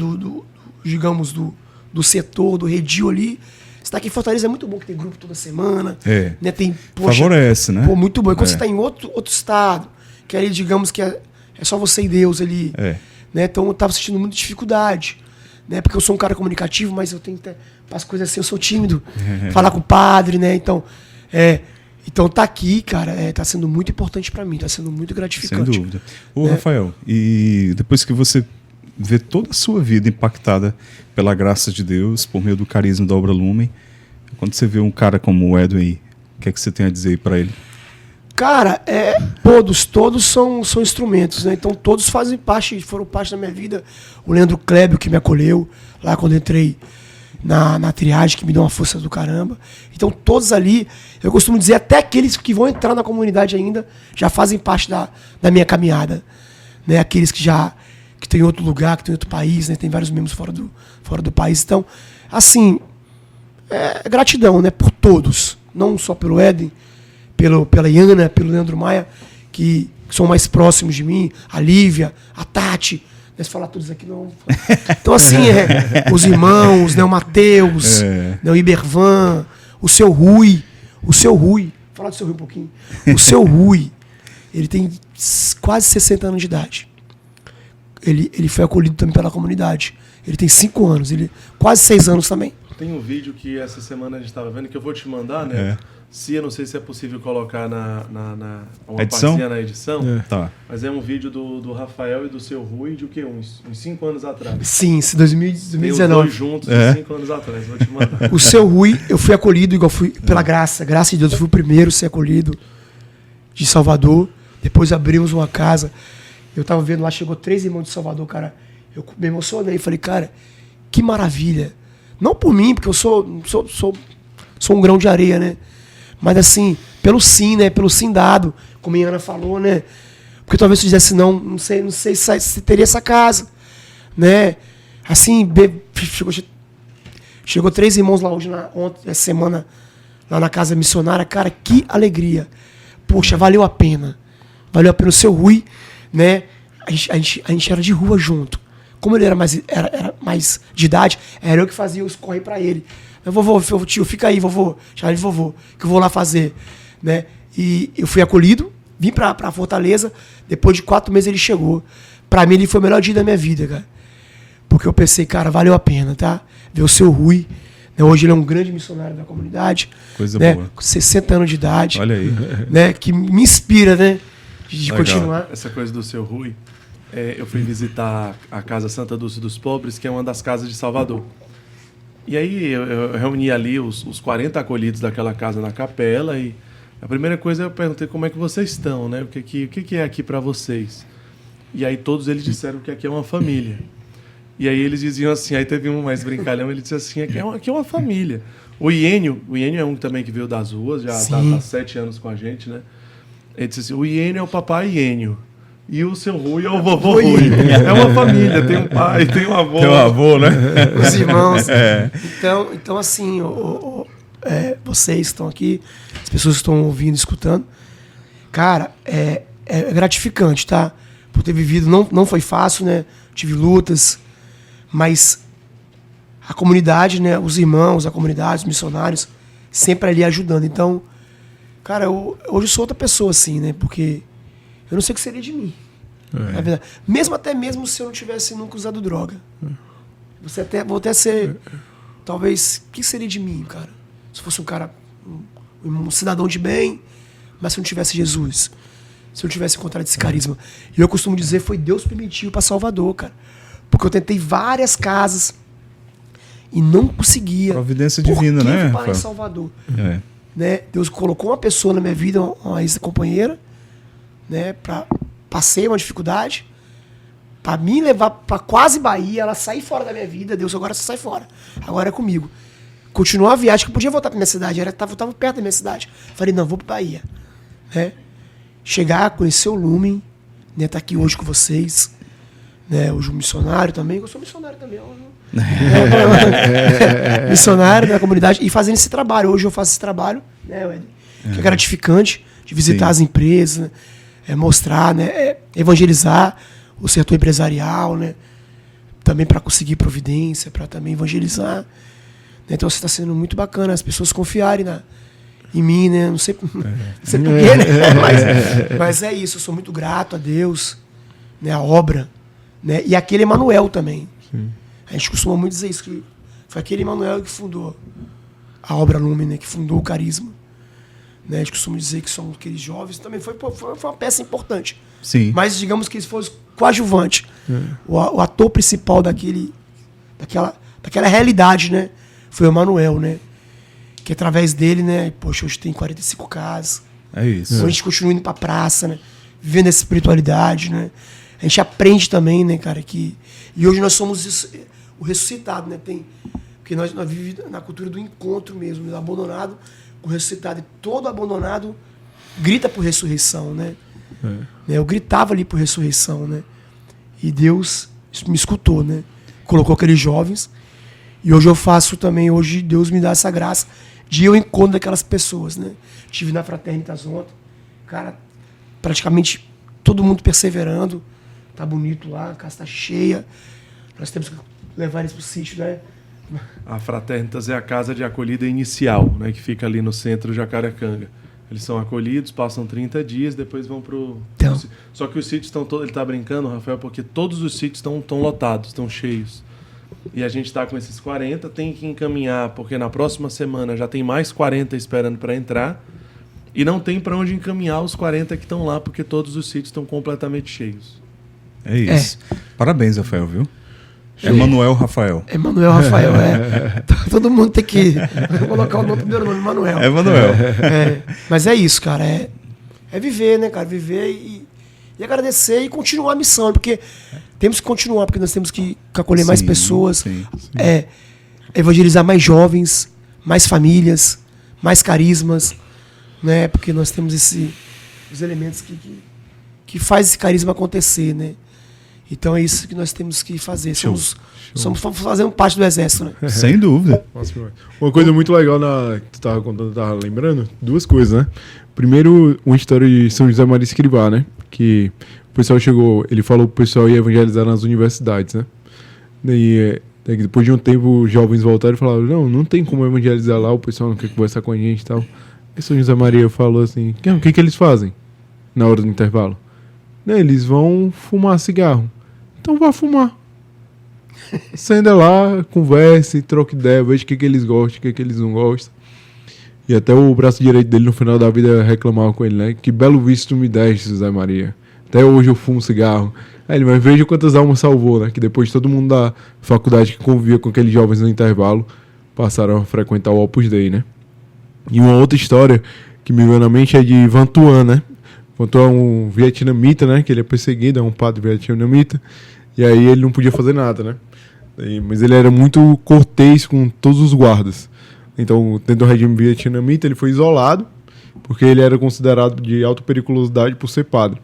digamos, do setor, do redil ali, você tá aqui em Fortaleza, é muito bom que tem grupo toda semana. Né? Tem, poxa, favorece, né? Pô, muito bom. E quando você tá em outro estado, que ali, digamos que é só você e Deus ali. Né? Então eu tava sentindo muita dificuldade. Né? Porque eu sou um cara comunicativo, mas eu tenho que para as coisas assim, eu sou tímido. Falar com o padre, né? Então, tá aqui, cara, tá sendo muito importante para mim, tá sendo muito gratificante. Sem dúvida. Ô, Rafael, e depois que você vê toda a sua vida impactada pela graça de Deus, por meio do carisma da Obra Lumen, quando você vê um cara como o Edwin aí, o que é que você tem a dizer para ele? Cara, todos são instrumentos, né? Então todos foram parte da minha vida. O Leandro Klebio, que me acolheu lá quando eu entrei na triagem, que me deu uma força do caramba. Então todos ali, eu costumo dizer, até aqueles que vão entrar na comunidade ainda, já fazem parte da minha caminhada. Né? Aqueles que estão em outro lugar, que estão em outro país, né? Tem vários membros fora do país. Então, assim, gratidão, né? Por todos. Não só pelo Éden, pela Iana, pelo Leandro Maia, que são mais próximos de mim, a Lívia, a Tati. Não se falar todos aqui, não. Então, assim, os irmãos, né? O Matheus, né? O Ibervan, o seu Rui. Fala do seu Rui um pouquinho. O seu Rui, ele tem quase 60 anos de idade. Ele foi acolhido também pela comunidade. Ele tem 5 anos, quase 6 anos também. Tem um vídeo que essa semana a gente estava vendo, que eu vou te mandar, né? Eu não sei se é possível colocar uma edição? partezinha na edição. Tá. Mas é um vídeo do Rafael e do seu Rui de o quê? Uns 5 anos atrás. Sim, 2019. Tem os dois juntos, 5 anos atrás, vou te mandar. O seu Rui, eu fui acolhido, igual fui pela graça de Deus, eu fui o primeiro a ser acolhido de Salvador. Depois abrimos uma casa. Eu tava vendo lá, chegou 3 irmãos de Salvador, cara. Eu me emocionei, falei, cara, que maravilha. Não por mim, porque eu sou um grão de areia, né? Mas assim, pelo sim, né? Pelo sim dado, como a Ana falou, né? Porque talvez se dissesse não sei se teria essa casa, né? Assim, chegou 3 irmãos lá ontem, essa semana, lá na casa missionária. Cara, que alegria. Poxa, valeu a pena. Valeu a pena. O seu Rui, né? A gente era de rua junto. Como ele era mais de idade, era eu que fazia os corre pra ele. Vovô, tio, fica aí, vovô. Chama ele de vovô, que eu vou lá fazer. Né? E eu fui acolhido, vim pra Fortaleza. Depois de 4 meses ele chegou. Pra mim, ele foi o melhor dia da minha vida, cara. Porque eu pensei, cara, valeu a pena, tá? Ver o seu Rui. Né? Hoje ele é um grande missionário da comunidade. Coisa né? boa. Com 60 anos de idade. Olha aí. Né? Que me inspira, né? De continuar. Essa coisa do seu Rui. Eu fui visitar a Casa Santa Dulce dos Pobres, que é uma das casas de Salvador. E aí eu reuni ali os 40 acolhidos daquela casa na capela, e a primeira coisa eu perguntei como é que vocês estão, né? O que é aqui para vocês? E aí todos eles disseram que aqui é uma família. E aí eles diziam assim, aí teve um mais brincalhão, ele disse assim, aqui é uma família. O Iênio é um também que veio das ruas, já está há 7 anos com a gente, né? Ele disse assim, o Iênio é o papai Iênio. E o seu Rui é o vovô Rui. É uma família, tem um pai, tem um avô. Tem um avô, né? Os irmãos. Então assim, vocês que estão aqui, as pessoas que estão ouvindo, escutando, cara, é gratificante, tá? Por ter vivido, não foi fácil, né? Tive lutas, mas a comunidade, né? Os irmãos, a comunidade, os missionários, sempre ali ajudando. Então, cara, hoje eu sou outra pessoa, assim, né? Porque eu não sei o que seria de mim. Na verdade. Até mesmo se eu não tivesse nunca usado droga. Vou até ser... Talvez... O que seria de mim, cara? Se fosse um cara... Um cidadão de bem, mas se eu não tivesse Jesus. Se eu não tivesse encontrado esse carisma. E eu costumo dizer, foi Deus que permitiu para Salvador, cara. Porque eu tentei várias casas e não conseguia. Providência divina, né? Para em Salvador. Né? Deus colocou uma pessoa na minha vida, uma ex-companheira, né, passei uma dificuldade, para me levar para quase Bahia, ela sair fora da minha vida. Deus, agora você sai fora, agora é comigo. continuar a viagem, que eu podia voltar pra minha cidade, tava perto da minha cidade. Falei, não, vou pra Bahia. Né? Chegar, conhecer o Lumen, né? Tá aqui hoje com vocês. Né? Hoje um missionário também, eu sou missionário também. Missionário da comunidade e fazendo esse trabalho. Hoje eu faço esse trabalho, né, Wesley? Que é gratificante, de visitar as empresas, né? Mostrar, né? Evangelizar o setor empresarial, né? Também para conseguir providência, para também evangelizar. Então está sendo muito bacana as pessoas confiarem em mim, né? Não sei porquê, né? Mas é isso, eu sou muito grato a Deus, né? A obra, né? E aquele Emanuel também. Sim. A gente costuma muito dizer isso, que foi aquele Emanuel que fundou a obra Lumen, né? Que fundou o Carisma. Né? A gente costuma dizer que são aqueles jovens, também foi uma peça importante. Sim. Mas digamos que eles fossem coadjuvante. O ator principal daquela realidade, né? Foi o Emanuel, né? Que através dele, né? Poxa, hoje tem 45 casas. É isso. Então a gente continua indo pra praça, né? Vivendo essa espiritualidade, né? A gente aprende também, né, cara, que... E hoje nós somos o ressuscitado, né? Porque nós vivemos na cultura do encontro mesmo, do abandonado com o ressuscitado. E todo abandonado grita por ressurreição, né? Eu gritava ali por ressurreição, né? E Deus me escutou, né? Colocou aqueles jovens. E hoje eu faço também, hoje Deus me dá essa graça de ir ao encontro daquelas pessoas, né? Estive na Fraternitas ontem, cara, praticamente todo mundo perseverando, tá bonito lá, a casa tá cheia, nós temos que levar eles pro sítio, né? A Fraternitas é a casa de acolhida inicial, né, que fica ali no centro de Jacarecanga. Eles são acolhidos, passam 30 dias, depois vão pro... Então. Só que os sítios estão todos... Ele tá brincando, Rafael, porque todos os sítios estão lotados, estão cheios. E a gente está com esses 40, tem que encaminhar, porque na próxima semana já tem mais 40 esperando para entrar, e não tem para onde encaminhar os 40 que estão lá, porque todos os sítios estão completamente cheios. É isso. Parabéns, Rafael, viu? Emanuel Rafael. Emanuel Rafael, todo mundo tem que colocar o primeiro nome, Emanuel. Emanuel. Mas é isso, cara. É viver, né, cara? Viver e agradecer e continuar a missão, porque temos que continuar, porque nós temos que acolher mais pessoas, evangelizar mais jovens, mais famílias, mais carismas, né? Porque nós temos os elementos que faz esse carisma acontecer, né? Então é isso que nós temos que fazer. Somos fazendo parte do exército, né? Sem dúvida. Uma coisa muito legal que tu tava contando, tava lembrando, duas coisas, né? Primeiro, uma história de São José Maria Escrivá, né? Que o pessoal chegou, ele falou pro pessoal ir evangelizar nas universidades, né? Daí, depois de um tempo, os jovens voltaram e falaram, não tem como evangelizar lá, o pessoal não quer conversar com a gente e tal. E São José Maria falou assim, o que eles fazem na hora do intervalo? Eles vão fumar cigarro. Então vá fumar. Senta lá, converse, troque ideia, veja o que eles gostam, o que eles não gostam. E até o braço direito dele no final da vida reclamava com ele, né? Que belo vício tu me deste, José Maria. Até hoje eu fumo cigarro. Aí ele, mas veja quantas almas salvou, né? Que depois todo mundo da faculdade que convivia com aqueles jovens no intervalo passaram a frequentar o Opus Dei, né? E uma outra história que me veio na mente é de Van Tuan, né? Van Tuan é um vietnamita, né? Que ele é perseguido, é um padre vietnamita. E aí ele não podia fazer nada, né? Mas ele era muito cortês com todos os guardas. Então, dentro do regime vietnamita, ele foi isolado, porque ele era considerado de alta periculosidade por ser padre.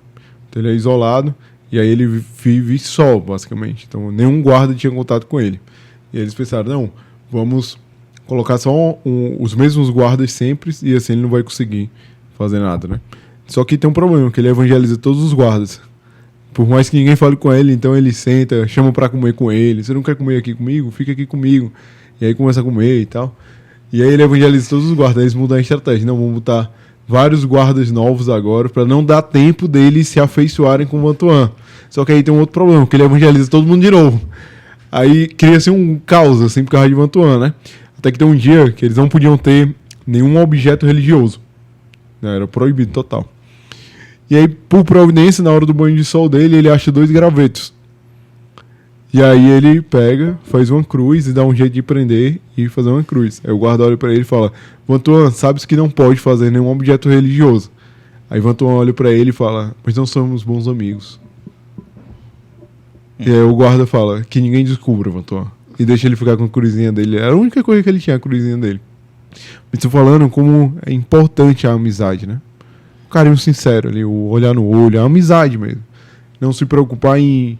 Então ele é isolado, e aí ele vive só, basicamente. Então nenhum guarda tinha contato com ele. E eles pensaram, não, vamos colocar só os mesmos guardas sempre, e assim ele não vai conseguir fazer nada, né? Só que tem um problema, que ele evangeliza todos os guardas. Por mais que ninguém fale com ele, então ele senta, chama pra comer com ele. Você não quer comer aqui comigo? Fica aqui comigo. E aí começa a comer e tal. E aí ele evangeliza todos os guardas. Eles mudam a estratégia. Não, vamos botar vários guardas novos agora pra não dar tempo deles se afeiçoarem com o Van Tuan. Só que aí tem um outro problema, que ele evangeliza todo mundo de novo. Aí cria-se um caos, assim, por causa de Van Tuan, né? Até que tem um dia que eles não podiam ter nenhum objeto religioso. Era proibido total. E aí, por providência, na hora do banho de sol dele, ele acha 2 gravetos. E aí ele pega, faz uma cruz e dá um jeito de prender e fazer uma cruz. Aí o guarda olha pra ele e fala, Van Tuan, sabes que não pode fazer nenhum objeto religioso. Aí Van Tuan olha pra ele e fala, mas não somos bons amigos. E aí o guarda fala, que ninguém descubra, Van Tuan. e deixa ele ficar com a cruzinha dele. Era a única coisa que ele tinha, a cruzinha dele. Estou falando como é importante a amizade, né? O carinho sincero ali, o olhar no olho, a amizade mesmo. Não se preocupar em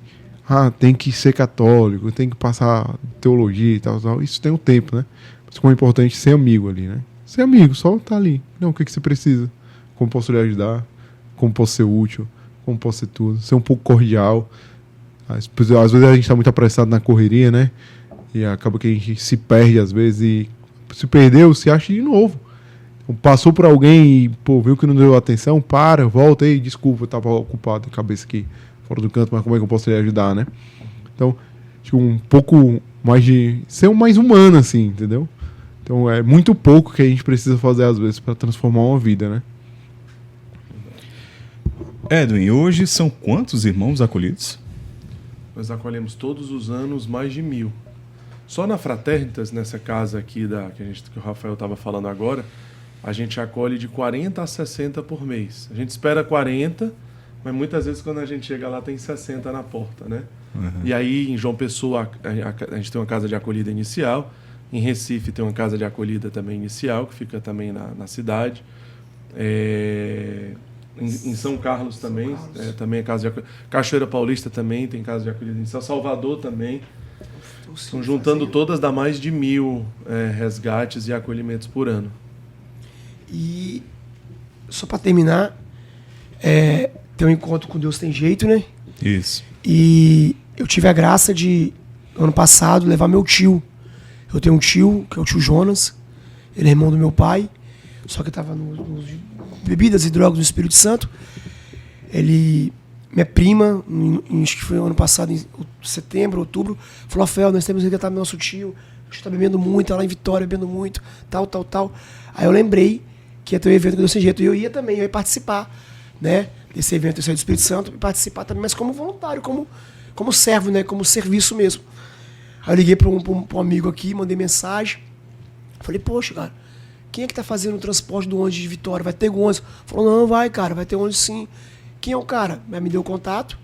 tem que ser católico, tem que passar teologia e tal, tal. Isso tem um tempo, né? Mas como é importante ser amigo ali, né? Ser amigo, só tá ali. Não, o que você precisa? Como posso lhe ajudar? Como posso ser útil? Como posso ser tudo? Ser um pouco cordial. Às vezes a gente tá muito apressado na correria, né? E acaba que a gente se perde às vezes e se perdeu, se acha de novo. Então, passou por alguém e, viu que não deu atenção, volta aí, desculpa, eu tava ocupado a cabeça aqui fora do canto, mas como é que eu posso lhe ajudar, né? Então, acho que um pouco mais de ser mais humano, assim, entendeu? Então, é muito pouco que a gente precisa fazer, às vezes, para transformar uma vida, né? Edwin, hoje são quantos irmãos acolhidos? Nós acolhemos todos os anos mais de 1.000. Só na Fraternitas, nessa casa aqui que o Rafael estava falando agora, a gente acolhe de 40 a 60 por mês. A gente espera 40, mas muitas vezes quando a gente chega lá tem 60 na porta, né? Uhum. E aí em João Pessoa a gente tem uma casa de acolhida inicial, em Recife tem uma casa de acolhida também inicial, que fica também na cidade. Em São Carlos também, também é casa de acolhida. Cachoeira Paulista também tem casa de acolhida inicial. Salvador também. Estão juntando todas, dá mais de 1.000 resgates e acolhimentos por ano. E só para terminar, ter um encontro com Deus tem jeito, né? Isso. E eu tive a graça de, ano passado, levar meu tio. Eu tenho um tio, que é o tio Jonas. Ele é irmão do meu pai, só que estava nos bebidas e drogas do Espírito Santo. Minha prima, acho que foi ano passado, em setembro, outubro, falou: Rafael, nós temos que resgatar nosso tio, a gente tá bebendo muito, tá lá em Vitória, bebendo muito, tal. Aí eu lembrei que ia ter um evento que deu sem jeito, e eu ia também, eu ia participar, né, desse evento do Espírito Santo, e participar também, mas como voluntário, como servo, né, como serviço mesmo. Aí eu liguei para um amigo aqui, mandei mensagem, falei: poxa, cara, quem é que tá fazendo o transporte do ônibus de Vitória? Vai ter ônibus? Falou: não, vai, cara, vai ter ônibus sim. Quem é o cara? Me deu o contato,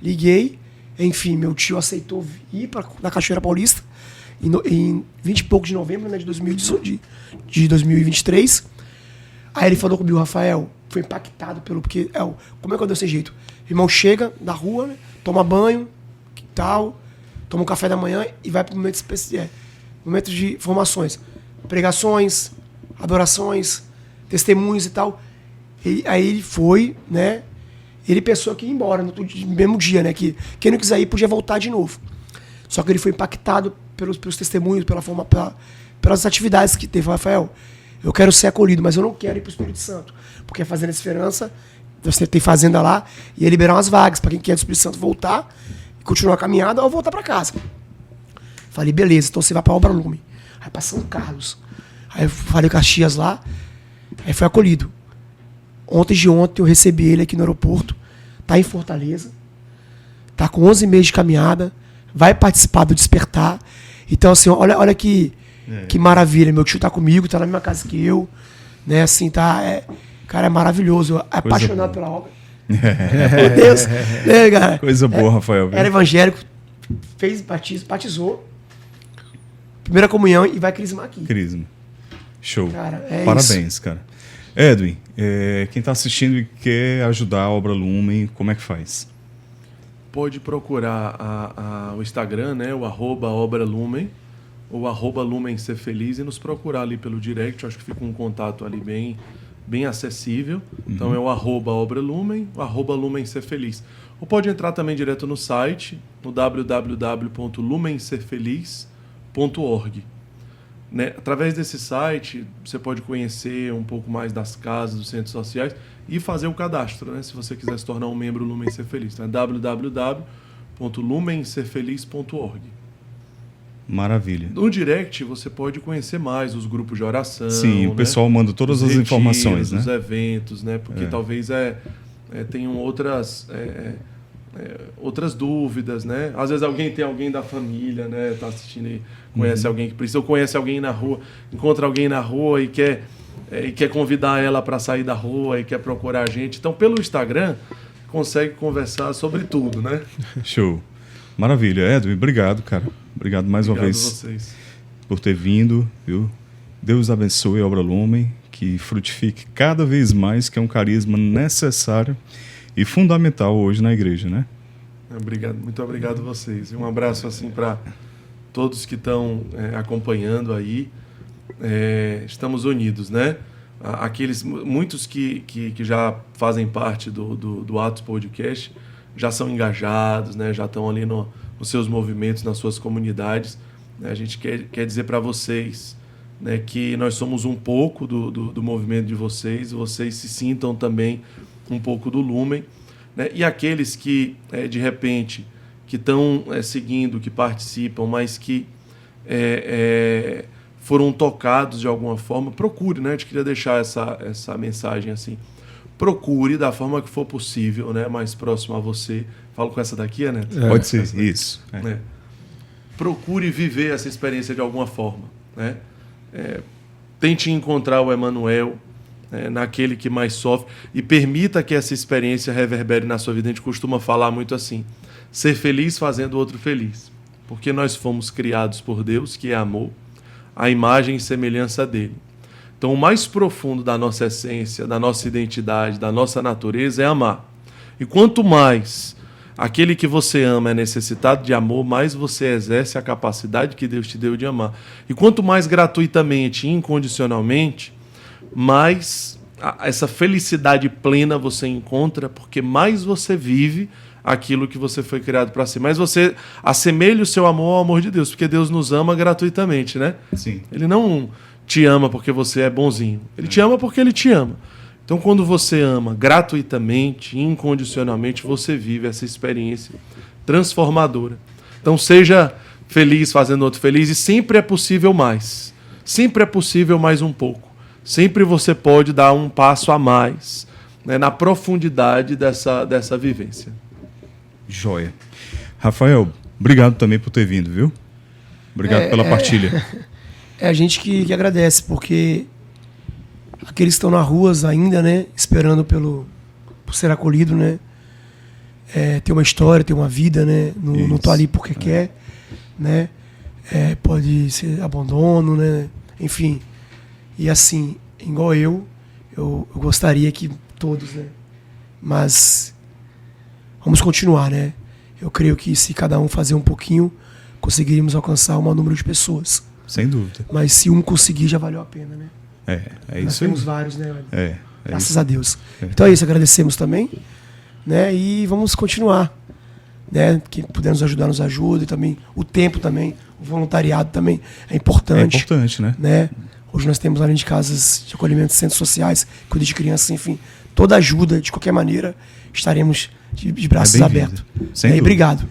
liguei, enfim, meu tio aceitou ir na Cachoeira Paulista em 20 e pouco de novembro, né, de 2023. Aí ele falou comigo: Rafael, foi impactado porque como é que eu dei desse jeito? O irmão chega da rua, né, toma banho, tal, toma um café da manhã e vai para momentos de formações, pregações, adorações, testemunhos e tal. Aí ele foi, né? Ele pensou que ia embora no mesmo dia, né? Que quem não quiser ir podia voltar de novo. Só que ele foi impactado pelos testemunhos, pelas atividades que teve. Rafael, eu quero ser acolhido, mas eu não quero ir para o Espírito Santo. Porque a Fazenda Esperança, você tem fazenda lá, e ia liberar umas vagas para quem quer do Espírito Santo voltar e continuar a caminhada ou voltar para casa. Falei: beleza, então você vai para Obra Lume. Aí para São Carlos. Aí eu falei com as tias lá, aí foi acolhido. Ontem eu recebi ele aqui no aeroporto, tá em Fortaleza, tá com 11 meses de caminhada, vai participar do Despertar. Então, assim, olha que maravilha. Meu tio tá comigo, tá na mesma casa que eu, né, assim, cara, é maravilhoso, apaixonado pela obra. Meu Deus, né, cara? Coisa boa, Rafael. Era evangélico, fez batismo, batizou, primeira comunhão e vai crismar aqui. Crisma. Show. Cara, parabéns, isso. Cara. Edwin, quem está assistindo e quer ajudar a Obra Lumen, como é que faz? Pode procurar o Instagram, né, o @ObraLumen, ou @LumenSerFeliz, e nos procurar ali pelo direct. Acho que fica um contato ali bem acessível. Então é o @ObraLumen, o @LumenSerFeliz. Ou pode entrar também direto no site, no www.lumenserfeliz.org. Né? Através desse site, você pode conhecer um pouco mais das casas, dos centros sociais e fazer o cadastro, né? Se você quiser se tornar um membro Lumen Ser Feliz. Então é www.lumenserfeliz.org. Maravilha. No direct, você pode conhecer mais os grupos de oração. Sim, o pessoal manda todas as informações, né? Os eventos, né? Porque talvez tenham outras dúvidas, né? Às vezes tem alguém da família, né? Tá assistindo e conhece alguém que precisa, ou conhece alguém na rua, encontra alguém na rua e quer convidar ela para sair da rua e quer procurar a gente. Então, pelo Instagram, consegue conversar sobre tudo, né? Show. Maravilha. Edwin, obrigado, cara. Obrigado mais uma Obrigado vez a vocês. por ter vindo, viu? Deus abençoe a Obra Lumen, que frutifique cada vez mais, que é um carisma necessário e fundamental hoje na igreja, né? Obrigado, muito obrigado a vocês. E um abraço assim para todos que estão acompanhando aí. Estamos unidos, né? Muitos que já fazem parte do Atos Podcast já são engajados, né? Já estão ali nos seus movimentos, nas suas comunidades. Né? A gente quer dizer para vocês, né, que nós somos um pouco do movimento de vocês se sintam também um pouco do Lumen, né? E aqueles que, de repente, que estão seguindo, que participam, mas que foram tocados de alguma forma, procure, né? A gente queria deixar essa mensagem assim. Procure da forma que for possível, né? Mais próximo a você. Falo com essa daqui, né? Pode ser, isso. Né? Procure viver essa experiência de alguma forma, né? Tente encontrar o Emmanuel naquele que mais sofre e permita que essa experiência reverbere na sua vida. A gente costuma falar muito assim: ser feliz fazendo o outro feliz, porque nós fomos criados por Deus, que é amor, a imagem e semelhança dele. Então, o mais profundo da nossa essência, da nossa identidade, da nossa natureza é amar. E quanto mais aquele que você ama é necessitado de amor, mais você exerce a capacidade que Deus te deu de amar. E quanto mais gratuitamente e incondicionalmente, mais essa felicidade plena você encontra, porque mais você vive aquilo que você foi criado para ser. Mais você assemelha o seu amor ao amor de Deus, porque Deus nos ama gratuitamente, né? Sim. Ele não te ama porque você é bonzinho. Ele te ama porque ele te ama. Então, quando você ama gratuitamente, incondicionalmente, você vive essa experiência transformadora. Então, seja feliz fazendo outro feliz, e sempre é possível mais. Sempre é possível mais um pouco. Sempre você pode dar um passo a mais, né, na profundidade dessa vivência. Joia. Rafael, obrigado também por ter vindo, viu? Obrigado pela partilha. É a gente que agradece, porque aqueles que estão nas ruas ainda, né, esperando por ser acolhido, né, tem uma história, tem uma vida, né, não tô ali porque quer, né, pode ser abandono, né, enfim. E assim, igual eu gostaria que todos, né, mas vamos continuar, né. Eu creio que se cada um fazer um pouquinho, conseguiríamos alcançar o maior número de pessoas. Sem dúvida. Mas se um conseguir, já valeu a pena, né? É Nós isso aí. temos vários, né? Graças isso. a Deus. Então é isso, agradecemos também, né? E vamos continuar, né? Quem puder nos ajudar, nos ajuda. E também o tempo também, o voluntariado também é importante. É importante, né? Hoje nós temos, além de casas de acolhimento, centros sociais, cuida de crianças, enfim. Toda ajuda, de qualquer maneira, estaremos de braços abertos. E obrigado.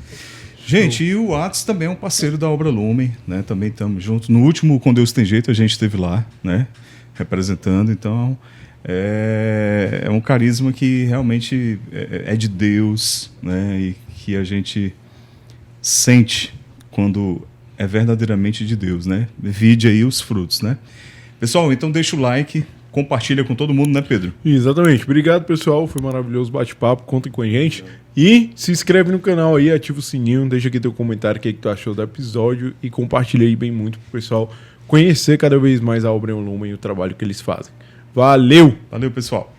Gente, e o Atos também é um parceiro da Obra Lumen, né? Também estamos juntos. No último Com Deus Tem Jeito, a gente esteve lá, né? Representando. Então, é um carisma que realmente é de Deus, né? E que a gente sente quando é verdadeiramente de Deus, né? Vide aí os frutos, né? Pessoal, então deixa o like, compartilha com todo mundo, né, Pedro? Exatamente. Obrigado, pessoal. Foi maravilhoso bate-papo. Contem com a gente. E se inscreve no canal aí, ativa o sininho, deixa aqui teu comentário, o que tu achou do episódio e compartilha aí bem muito pro pessoal conhecer cada vez mais a Obra Lumen e o trabalho que eles fazem. Valeu! Valeu, pessoal!